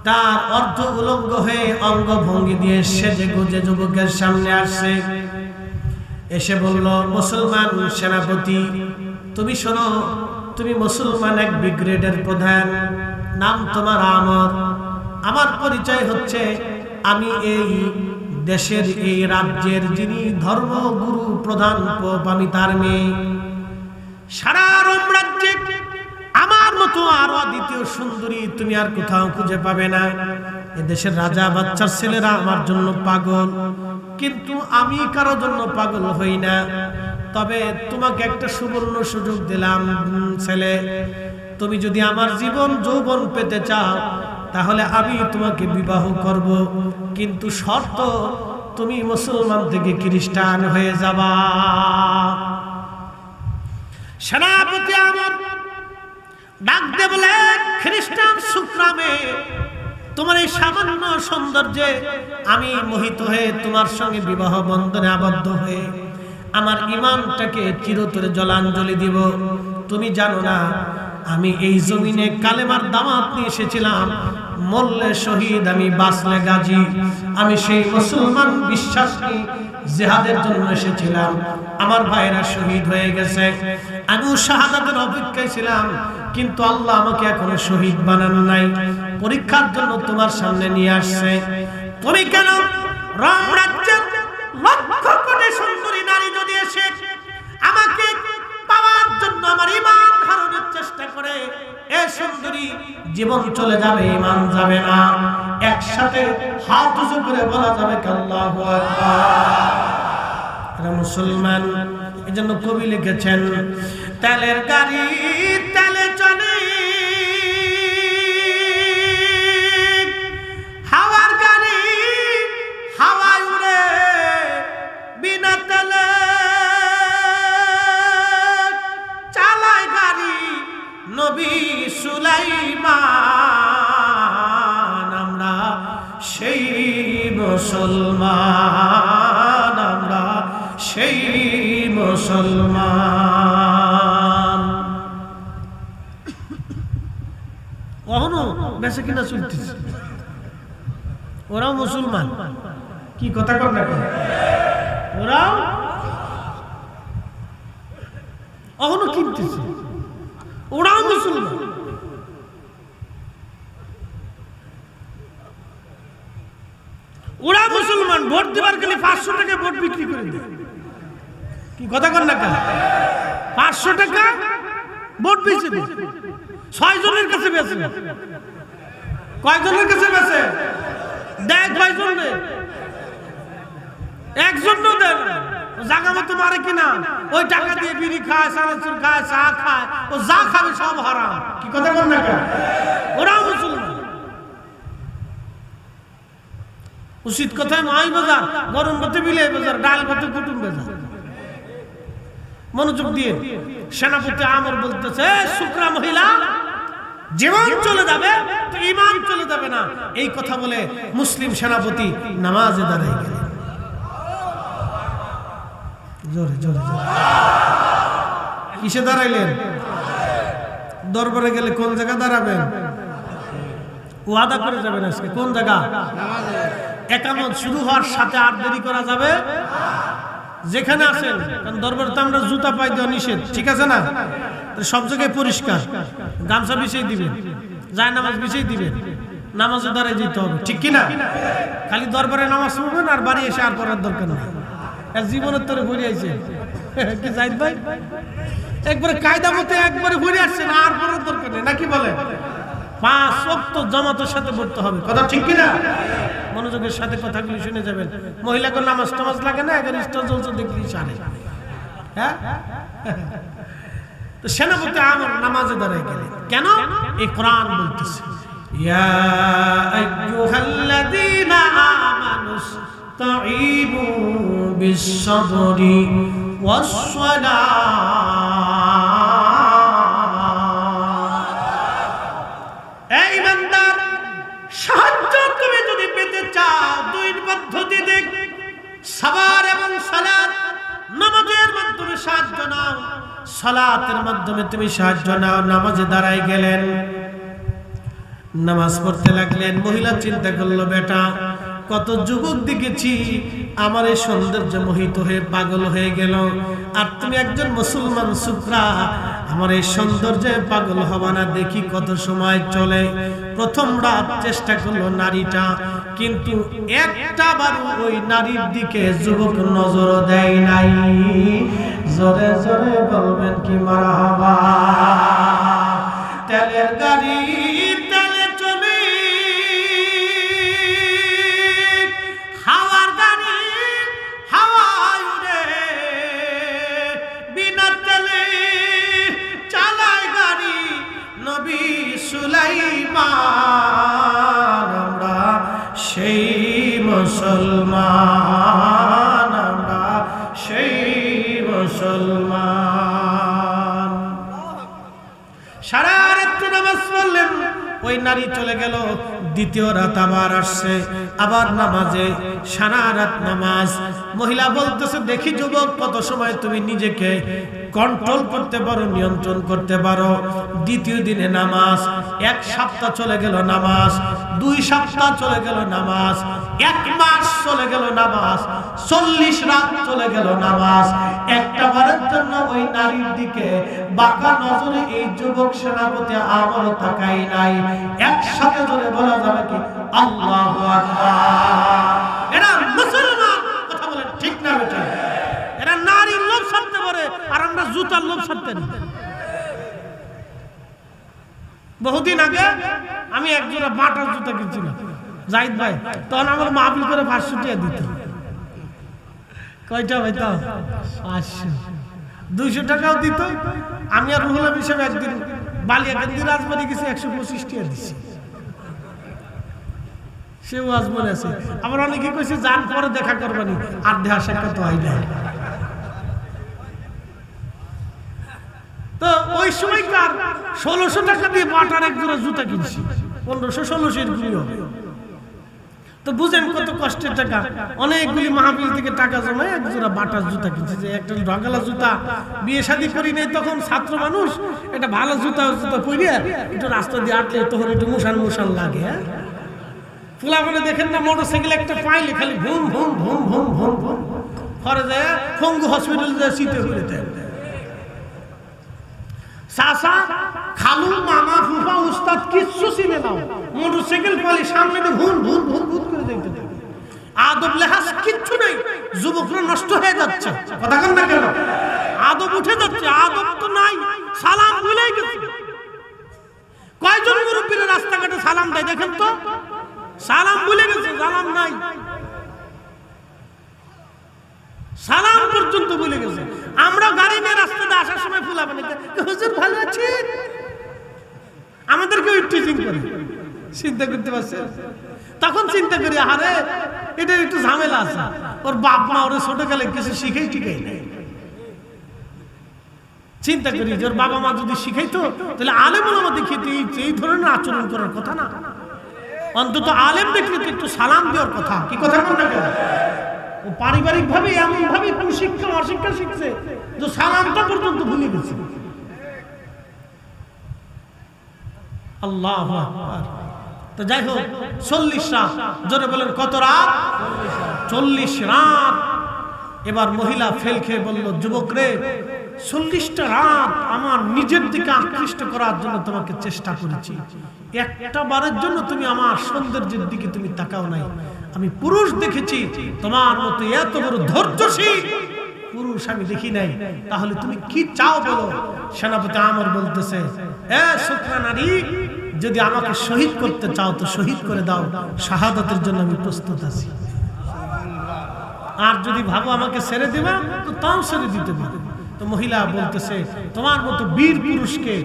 তার অর্ধ উলঙ্গ হয়ে অঙ্গভঙ্গি দিয়ে সেজে গুজে যুবকের সামনে আসছে। এসে বলল, মুসলমান সেনাপতি তুমি শোনো, তুমি মুসলমান এক ব্রিগেডের প্রধান, নাম তোমার আমর। আমার পরিচয় হচ্ছে আমি এই দেশের, এই রাজ্যের যিনি ধর্মগুরু প্রধান পোপ, আমি তার মেয়ে। সারা রোম রাজ্যে আমার মতো আরো দ্বিতীয় সুন্দরী তুমি আর কোথাও খুঁজে পাবে না। এদেশের রাজা বাচ্চার ছেলেরা আমার জন্য পাগল, কিন্তু আমি কারো জন্য পাগল হই না। তবে তোমাকে একটা সুবর্ণ সুযোগ দিলাম ছেলে, তুমি যদি আমার জীবন যৌবন পেতে চাও তাহলে আমি তোমাকে বিবাহ করব, কিন্তু শর্ত তুমি মুসলমান থেকে খ্রিস্টান হয়ে যাবা। সেনাপতি আমার ডাক দে বলে, খ্রিস্টান শুক্রামে তোমার এই সামান্য সৌন্দর্যে আমি মোহিত হয়ে তোমার সঙ্গে বিবাহ বন্ধনে আবদ্ধ হয়ে আমার ঈমানটাকে চিরতরে জলাঞ্জলি দিব। তুমি জানো না আমি এই জমিনে কালেমার দাওয়াত নিয়ে এসেছিলাম, মরলে শহীদ, আমি বাঁচলে গাজী। আমি সেই মুসলমান বিশ্বাস নিয়ে জিহাদের জন্য এসেছিলাম, আমার ভাইরা শহীদ হয়ে গেছে, আমিও শাহাদাতের অপেক্ষায় ছিলাম, কিন্তু আল্লাহ আমাকে এখনো শহীদ বানান নাই। পরীক্ষার জন্য তোমার সামনে নিয়ে আসছে। তুমি কেন রোম রাজ্যের লক্ষ কোটি সুন্দরী নারী যদি এসে আমাকে পাওয়ার জন্য আমার ঈমান হারানোর চেষ্টা করে, এ সুন্দরী জীবন চলে যাবে, ঈমান যাবে না। একসাথে হাত উঁচু করে বলা যাবে আল্লাহু আকবার। এরা মুসলমান। এজন্য কবি লিখেছেন, তেলের গাড়ি তেলে চলে, হাওয়ার গাড়ি হাওয়ায় উড়ে, বিনা তেলে চালায় গাড়ি নবী সুলাইমান। আমরা সেই মুসলমান, আমরা সেই মুসলমান। কখনো বেঁচে কিনা চলতেছে, ওরাও মুসলমান। কি কথা কর না, ওরাও কখনো কিনতেছে, ওরাও মুসলমান। ওরা মুসলমান, ভোট দেবার গেলে 500 টাকা ভোট বিক্রি করে দেয়। কি কথা কর না, 500 টাকা ভোট বেচে দেয়। 6 জনের কাছে বেচে। কয়জনের কাছে বেচে? দেখ কয়জন রে? একজন দেন জায়গা মতো মারে কিনা, ওই টাকা দিয়ে বিড়ি খায়, সানাসুর খায়, চা খায়, ও যা খাবে সব হারাম। কি কথা বল না কেন? ওরাও মুসলমান। উচিত কথায় মাই বাজার, গরম ভাতে বিলে বাজার, ডাল ভাতে কুটুম বাজার। মনোযোগ দিয়ে সেনাপতি আমর বলতেছে, শুকরা মহিলা জীবন চলে যাবে তো ঈমান চলে যাবে না। এই কথা বলে মুসলিম সেনাপতি নামাজে দাঁড়ায় গেলেন। জোরে জোরে জোরে কিসে দাঁড়াইলেন? দরবারে গেলে কোন জায়গা দাঁড়াবেন? ওয়াদা করে যাবেন আজকে। কোন জায়গা? একামত শুরু হওয়ার সাথে আর দেরি করা যাবে যেখানে আছেন, কারণ দরবারে তো আমরা জুতা পাই দেওয়া নিষেধ, ঠিক আছে না? সব জায়গায় পরিষ্কার, গামছা বিছিয়ে দিবেন, যায় নামাজ বিছিয়ে দিবেন, নামাজে দাঁড়ায় যেতে হবে, ঠিক কিনা? খালি দরবারে নামাজ পড়বেন আর বাড়ি এসে আর পড়ার দরকার নেই। জীবনের তোরে ঘুরে আইছে কি জাহিদ ভাই, একবারে কায়দা মতে একবারে ঘুরে আসছেন, আর পড়ার দরকার নেই, নাকি বলে? 5 ওয়াক্ত জামাতের সাথে পড়তে হবে, কথা ঠিক কিনা? মনোযোগের সাথে কথাগুলি শুনে যাবেন। মহিলাকে নামাজ টামাজ লাগে না, এখানে স্টার চলছে দেখলি সারে। হ্যাঁ, তো সেনাপতি আমর নামাজে দাঁড়ায় গেলেন। কেন? এই কোরআন বলতেছে, ইয়া আইয়ুহাল্লাযীনা আমানুস্তাঈনু বিস-সাবরি ওয়াস-সালাহ। এই ইমানদার, সাহায্য তুমি যদি পেতে চাও, দুই পদ্ধতি দেখ, সাবর এবং সালাত। নামাজের মাধ্যমে সাহায্য নাও, সালাতের মাধ্যমে তুমি সাহায্য নাও। নামাজে দাঁড়ায় গেলেন, নামাজ পড়তে লাগলেন। মহিলা চিন্তা করলো, বেটা কত যুবক দেখেছি আমার এই সৌন্দর্য মোহিত হয়ে পাগল হয়ে গেল, আর তুমি একজন মুসলমান শুকরা, আমার এই সৌন্দর্যে পাগল হবা না, দেখি কত সময় চলে। প্রথম রাত চেষ্টা করলো নারীটা, কিন্তু একটা বার ওই নারীর দিকে যুবক নজর দেয় নাই। জোরে জোরে বলবেন কি মারহাবা। তেলের গাড়ি তেলে চলে, হাওয়ার গাড়ি হাওয়ায় উড়ে, বিনা তেলে চালায় গাড়ি নবী সুলাইমান। আমরা সেই মুসলমান, আমরা সেই মুসলমান। সারা রাত নামাজ পড়লেন, ওই নারী চলে গেল। দ্বিতীয় রাত আবার আসছে, আবার নামাজে, সারা রাত নামাজ। মহিলা বলতেছে, দেখি যুবক কত সময় তুমি নিজেকে কন্ট্রোল করতে পারো, নিয়ন্ত্রণ করতে পারো। দ্বিতীয় দিনে নামাজ, 1 সপ্তাহ চলে গেল নামাজ, 2 সপ্তাহ চলে গেল নামাজ, 1 মাস চলে গেল নামাজ, 40 রাত চলে গেল নামাজ। একটা বারের জন্য ওই নারীর দিকে বাঁকা নজরে এই যুবক সেনাপতি আমর তাকাই নাই। একসাথে ধরে বলা যাবে কি আল্লাহু আকবার। এরা মুসলমান, কথা বলে ঠিক না বেটা? এরা নারীর লোভ ছাড়তে পারে, আর আমরা জুতার লোভ ছাড়তে না। বহুদিন আগে আমি এক জোড়া বাটার জুতা কিনছিলাম জাহিদ ভাই, তখন আমার মাহফিল করে 500 টাকা দিত। কয়টা ভাই? তো 500, 200 টাকাও দিত। আমি আর রুহুল আমিন সাহেব একদিন বালিয়াকান্দি রাজবাড়ি গেছি, 125 টাকা দিছি। সে ওয়াজ মনে আছে। আবার অনেকে কইছে যান পরে দেখা করবানি, আর দেখা সাক্ষাৎ হয় না। তো ওই সময়কার 1600 টাকা দিয়ে বাটার এক জোড়া জুতা কিনছি, 1500-1600 এরকমই হবে। তো বুঝেন কত কষ্টের টাকা। অনেকগুলি মাহফিল থেকে টাকা জমায় এক জোড়া বাটার জুতা কিনছি। যে একটা ঢাকালা জুতা, বিয়ে শাদী করি নাই তখন, ছাত্র মানুষ, এটা ভালো জুতা পরে একটু রাস্তা দিয়ে আটলে তখন একটু মুসান লাগে। হ্যাঁ, ফুলা বলে দেখেন না, মোটরসাইকেল একটা পাইলে খালি ভুম ভুম ভুম ভুম ভুম ভুম ঘরে যায়, ফঙ্গু হসপিটাল যায় শীতে হলে দেয়। চাচা, খালু, মামা, ফুফা, উস্তাদ কিচ্ছু চিনে নাও, মোটরসাইকেল পালি সামনে ভুন ভুন ভুন ভুন করে দেখতে থাকে। আদব লেহাজ কিচ্ছু নেই, যুবকরা নষ্ট হয়ে যাচ্ছে। কথা কেন না কেন? আদব উঠে যাচ্ছে, আদব তো নাই, সালাম ভুলেই গেছে। কয়জন মুরব্বীরা রাস্তাঘাটে সালাম দেয় দেখেন তো? সালাম ভুলে গেছে, সালাম নাই, সালাম পর্যন্ত ভুলে গেছে। আমরা গাড়ি নিয়ে রাস্তাতে আসার সময় ফুলাবেন, হুজুর ভালো আছেন, আমাদেরকে টিচিং করে। চিন্তা করতে পারছেন? তখন চিন্তা করি আরে এটা একটু ঝামেলা আছে, ওর বাপ মা ওর ছোটকালে কিছু শিখেই টিকাই নাই। চিন্তা করি যে ওর বাবা মা যদি শিখাইতো তাহলে আলেম ওলামা দেখিয়ে এই ধরনের আচরণ করার কথা না, অন্তত আলেম দেখলে তো একটু সালাম দেওয়ার কথা। কি কথা বলতে গেলে ও পারিবারিক ভাবে এমন ভাবে কুশিক্ষা অশিক্ষা শিখছে যে সালামটা পর্যন্ত ভুলে গেছে। আল্লাহু আকবার। তো যাই হোক 40 রাত, জোরে বলেন কত রাত? 40 রাত। এবার মহিলা ফেল খেয়ে বলল, যুবক রে 40টা রাত আমার নিজের দিকে আকৃষ্ট করার জন্য তোমাকে চেষ্টা করেছি, একটা বারের জন্য তুমি আমার সৌন্দর্যের দিকে তুমি তাকাও নাই। আমি পুরুষ দেখেছি তোমার মতো এত বড় ধৈর্যশীল পুরুষ আমি দেখি নাই, তাহলে তুমি কি চাও বলো। সেনাপতি আমর বলতেছে, এ সুখরা নারী, যদি আমাকে শহীদ করতে চাও তো শহীদ করে দাও, শাহাদাতের জন্য আমি প্রস্তুত আছি। আর যদি ভাবো আমাকে ছেড়ে দেবা তো তাও ছেড়ে দিতে পারো। তো মহিলা বলতেছে, তোমার মতো বীর পুরুষকে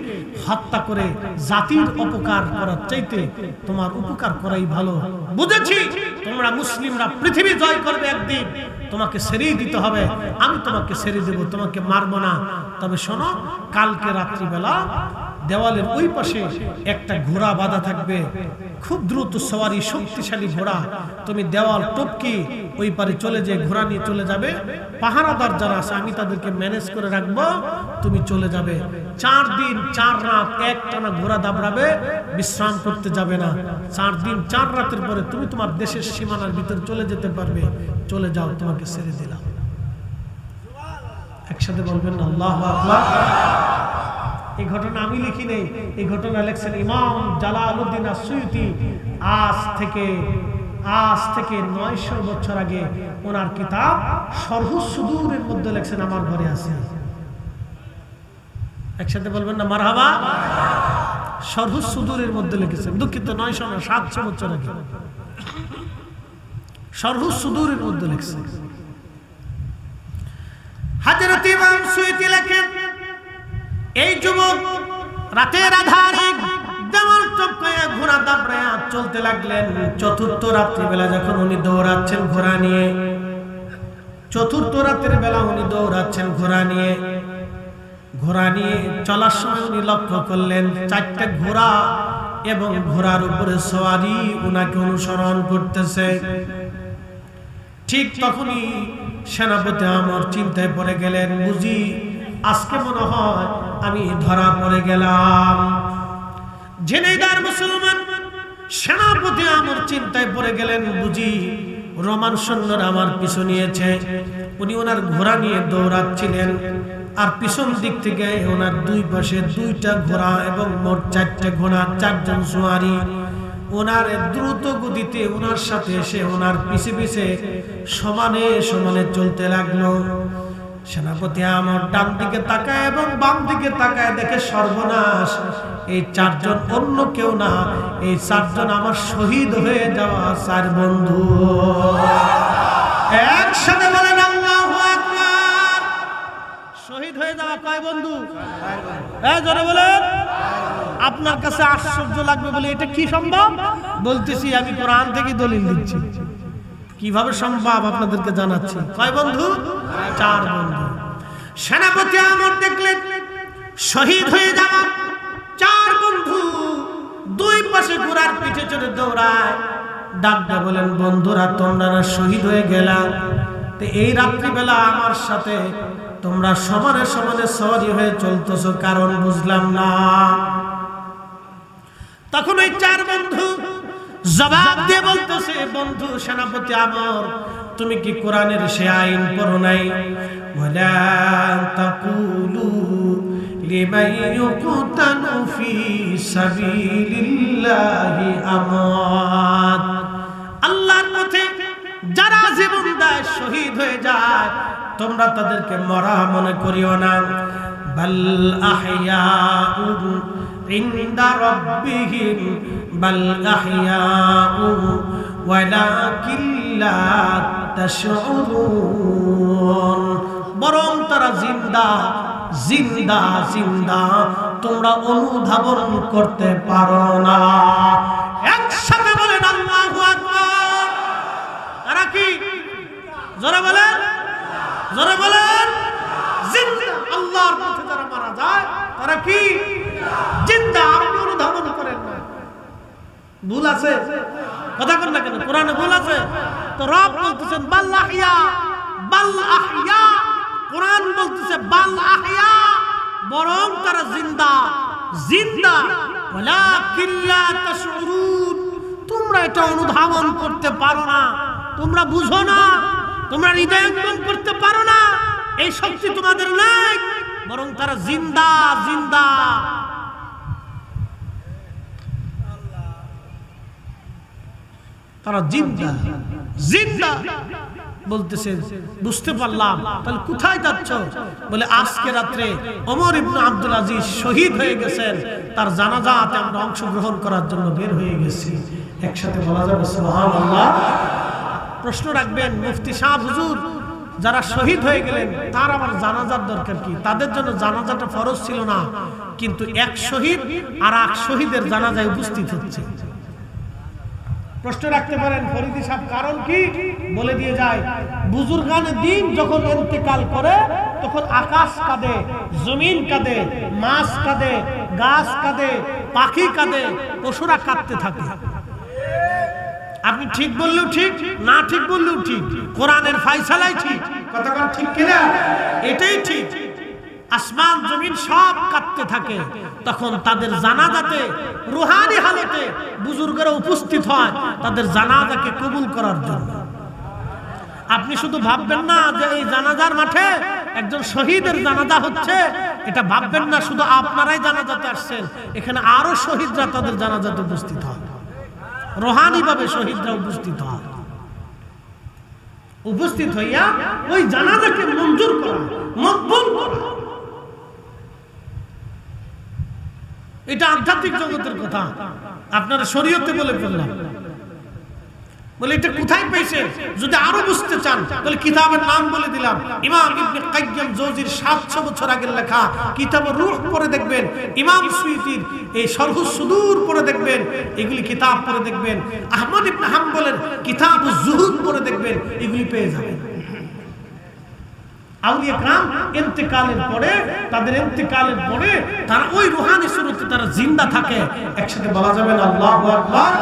হত্যা করে জাতির অপকার করার চাইতে তোমার উপকার করাই ভালো। বুঝেছি তোমরা মুসলিমরা পৃথিবী জয় করবে একদিন, তোমাকে ছেড়েই দিতে হবে। আমি তোমাকে ছেড়ে দেব, তোমাকে মারবো না। তবে শোনো, কালকে রাত্রিবেলা দেওয়ালের ওই পাশে একটা ঘোড়া বাঁধা থাকবে, খুব দ্রুত সওয়ারি, শক্তিশালী ঘোড়া। তুমি দেওয়াল টপকি ওই পারে চলে যে ঘোড়া নিয়ে চলে যাবে। পাহারাদার যারা আছে আমি তাদেরকে ম্যানেজ করে রাখবো, তুমি চলে যাবে। 4 দিন 4 রাত একটানা ঘোড়া দাবড়াবে, বিশ্রাম করতে যাবে না। 4 দিন 4 রাতের পরে তুমি তোমার দেশের সীমানার ভিতরে চলে যেতে পারবে। চলে যাও, তোমাকে ছেড়ে দিলাম। একসাথে বলবেন না আল্লাহু আকবার। এই ঘটনা আমি লিখি নেই, এই ঘটনা লেখছেন ইমাম জালালউদ্দিন আসসুয়ুতি। আজ থেকে 900 বছর আগে ওনার কিতাব শরহুস সুদূরের মধ্যে লেখছেন, আমার ঘরে আছে। একসাথে বলবেন না মারহাবা। শরহুস সুদূরের মধ্যে লিখেছেন, দুঃখিত 900 না 700 বছর আগে শরহুস সুদূরের মধ্যে লিখছেন। হযরত ইমাম সুয়ুতি লেখেন, এই যুবক রাতের আধারে দেওয়াল টপকায়া ঘোড়া দাবড়ায়া চলতে লাগলেন। চতুর্থ রাত্রিবেলা যখন উনি দৌড়াচ্ছেন ঘোড়া নিয়ে, চতুর্থ রাতের বেলা উনি দৌড়াচ্ছেন ঘোড়া নিয়ে চলার সময় উনি লক্ষ্য করলেন 4টা ঘোড়া এবং ঘোড়ার উপরে সওয়ারি উনাকে অনুসরণ করতেছে। ঠিক তখনই সেনাপতি আমর চিন্তায় পড়ে গেলেন, বুঝি আজকে মনে হয় আমি ধরা পড়ে গেলাম। ঝিনাইদার মুসলমান সেনাপতি আমর চিন্তায় পড়ে গেলেন, বুঝি রোমান সৈন্যরা আমার পিছু নিয়েছে। উনি ওনার ঘোড়া নিয়ে দৌড়াচ্ছিলেন, আর পিছন দিক থেকে ওনার দুই পাশে 2টা ঘোড়া এবং মোট 4টে ঘোড়া, 4 জন সওয়ারি ওনার দ্রুত গতিতে ওনার সাথে এসে ওনার পিছে পিছে সমানে সমানে চলতে লাগলো। সেনাপতি আমার ডান দিকে তাকায় এবং বাম দিকে তাকায়, দেখে সর্বনাশ, এই 4 জন অন্য কেউ না, এই 4 জন আমার শহীদ হয়ে যাওয়া 4 বন্ধু। একসাথে বলেন আল্লাহু আকবার। শহীদ হয়ে যাওয়া কয় বন্ধু? জোরে বলেন। আপনার কাছে আশ্চর্য লাগবে বলে এটা কি সম্ভব বলতেছি, আমি কোরআন থেকে দলিল দিচ্ছি। কিভাবে সম্ভব আপনাদেরকে জানাচ্ছি। কয় বন্ধু? 4 বন্ধু। সেনাপতি আমর দেখলেন শহীদ হয়ে যাওয়া 4 বন্ধু 2 পাশে ঘোড়ার পিঠে চড়ে দৌড়ায়। ডাকতে বলেন, বন্ধুরা তোমরা শহীদ হয়ে গেলা, তো এই রাত্রিবেলা আমার সাথে তোমরা সমানে সমানে সওয়ারি হয়ে চলতেছো, কারণ বুঝলাম না। তখন ওই 4 বন্ধু জবাব দিয়ে বলতেছে, বন্ধু সেনাপতি আমর, তুমি কি কোরআনের সে আইন পড়ো নাই? ওয়ালা তাকুলু লিমান ইউকতালু ফি সাবিলিল্লাহি আমাত। আল্লাহর পথে যারা জীবন দেয়, শহীদ হয়ে যায়, তোমরা তাদেরকে মরা মনে করিও না। বাল আহইয়াউন ইনদা রাব্বিহিম বাল আহইয়াউ ওয়ালাকিন লা তাশউরুন, বরং তারা জিন্দা জিন্দা জিন্দা, তোমরা অনুধাবন করতে পারো না। একসাথে বলেন আল্লাহু আকবার। তারা কি? জোরে বলেন, জোরে বলেন। জিন্দা, আল্লাহর পথে যারা মারা যায় তারা কি? জিন্দা। আপনি অনুধাবন করেন না। ভুল আছে? কথা বলেন না কেন? কোরআনে ভুল আছে? তো রব বলতেছেন বাল আহইয়া, বাল আহইয়া। কোরআন বলতেছে বাল আহইয়া, বরং তারা জিন্দা জিন্দা, ওয়ালাকিন লা তাশউরুন, তোমরা এটা অনুধাবন করতে পারো না, তোমরা বুঝো না, তোমরা হৃদয়ঙ্গম করতে পারো না, এই শক্তি তোমাদের নাই, বরং তারা জিন্দা জিন্দা। তারা জিন্দা জিন্দা বলতেছে। বুঝতে পারলাম, তাহলে কোথায় যাচ্ছ? বলে আজকে রাত্রে ওমর ইবনে আব্দুল আজিজ শহীদ হয়ে গেছেন, তার জানাজাতে আমরা অংশগ্রহণ করার জন্য বের হয়ে গেছি। একসাথে বলা যাবে সুবহানাল্লাহ। প্রশ্ন রাখবেন, মুফতি সাহেব হুজুর, যারা শহীদ হয়ে গেলেন তার আবার জানাজার দরকার কি? তাদের জন্য জানাজাটা ফরজ ছিল না, কিন্তু এক শহীদ আর এক শহীদের জানাজায় উপস্থিত হচ্ছে। প্রশ্ন রাখতে পারেন ফরিদি সাহেব, কারণ কি? বলে দিয়ে যায়, বুজুর্গানে দিন যখন ইন্তেকাল করে তখন আকাশ কাঁদে, জমিন কাঁদে, মাছ কাঁদে, গাছ কাঁদে, পাখি কাঁদে, পশুরা কাঁদতে থাকে। আপনি ঠিক বললেও ঠিক, না ঠিক বললেও ঠিক, কোরআনের ফায়সালাই ঠিক। কতক্ষণ ঠিক কিনা? এটাই ঠিক। আসমান জমিন সব কাঁদতে থাকে, তখন তাদের জানাজাতে রুহানি হালতে বুজুর্গরা উপস্থিত হয় তাদের জানাজাকে কবুল করার জন্য। আপনি শুধু ভাববেন না যে এই জানাজার মাঠে একজন শহীদের জানাজা হচ্ছে, এটা ভাববেন না শুধু আপনারাই জানাজাতে আসছেন, এখানে আরো শহীদরা তাদের জানাজাতে উপস্থিত হয়, রুহানি ভাবে শহীদরা উপস্থিত হয়। উপস্থিত হইয়া ওই জানাজাকে মঞ্জুর করা, মকবুল করা, এটা আধ্যাত্মিক জগতের কথা। আপনারা শরীয়তে বলে ফেললাম, বলে এটা কোথায় পেয়েছেন? যদি আরো বুঝতে চান তাহলে কিতাবের নাম বলে দিলাম। ইমাম ইবনে কাইয়্যিম জওজির 700 বছর আগের লেখা কিতাব রূহ পড়ে দেখবেন, ইমাম সুয়ুতির এই শরহুস সুদূর পড়ে দেখবেন, এগুলি কিতাব পড়ে দেখবেন, আহমদ ইবনে হাম্বলের কিতাবুজ জুহুদ পড়ে দেখবেন, এগুলি পেয়ে যাবেন। আউলিয়া کرام ইন্তেকালের পরে, তাদের ইন্তেকালের পরে তারা ওই রূহানি সুরতে তারা জিন্দা থাকে। একসাথে বলা যাবে না আল্লাহু আকবার।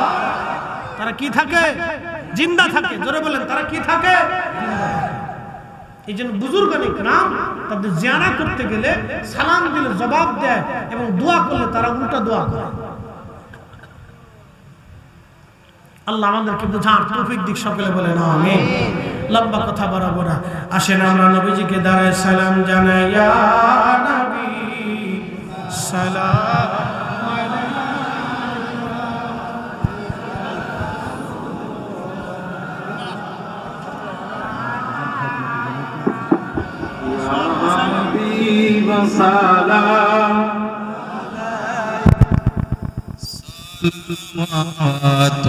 তারা কি থাকে? জিন্দা থাকে। জোরে বলেন, তারা কি থাকে? এই জন্য বুজুর্গানে کرام তাদের জিয়ারত করতে গেলে সালাম দিলে জবাব দেয় এবং দোয়া করলে তারা উল্টা দোয়া করে। আল্লাহ আমাদেরকে বুঝার তৌফিক দিক, সকলে বলেন আমিন। লম্বা কথা বাড়াবো না, আসেন আমরা নবীজিকে দাঁড়ায় সালাম জানাই। ইয়া নবী সালাম সালাম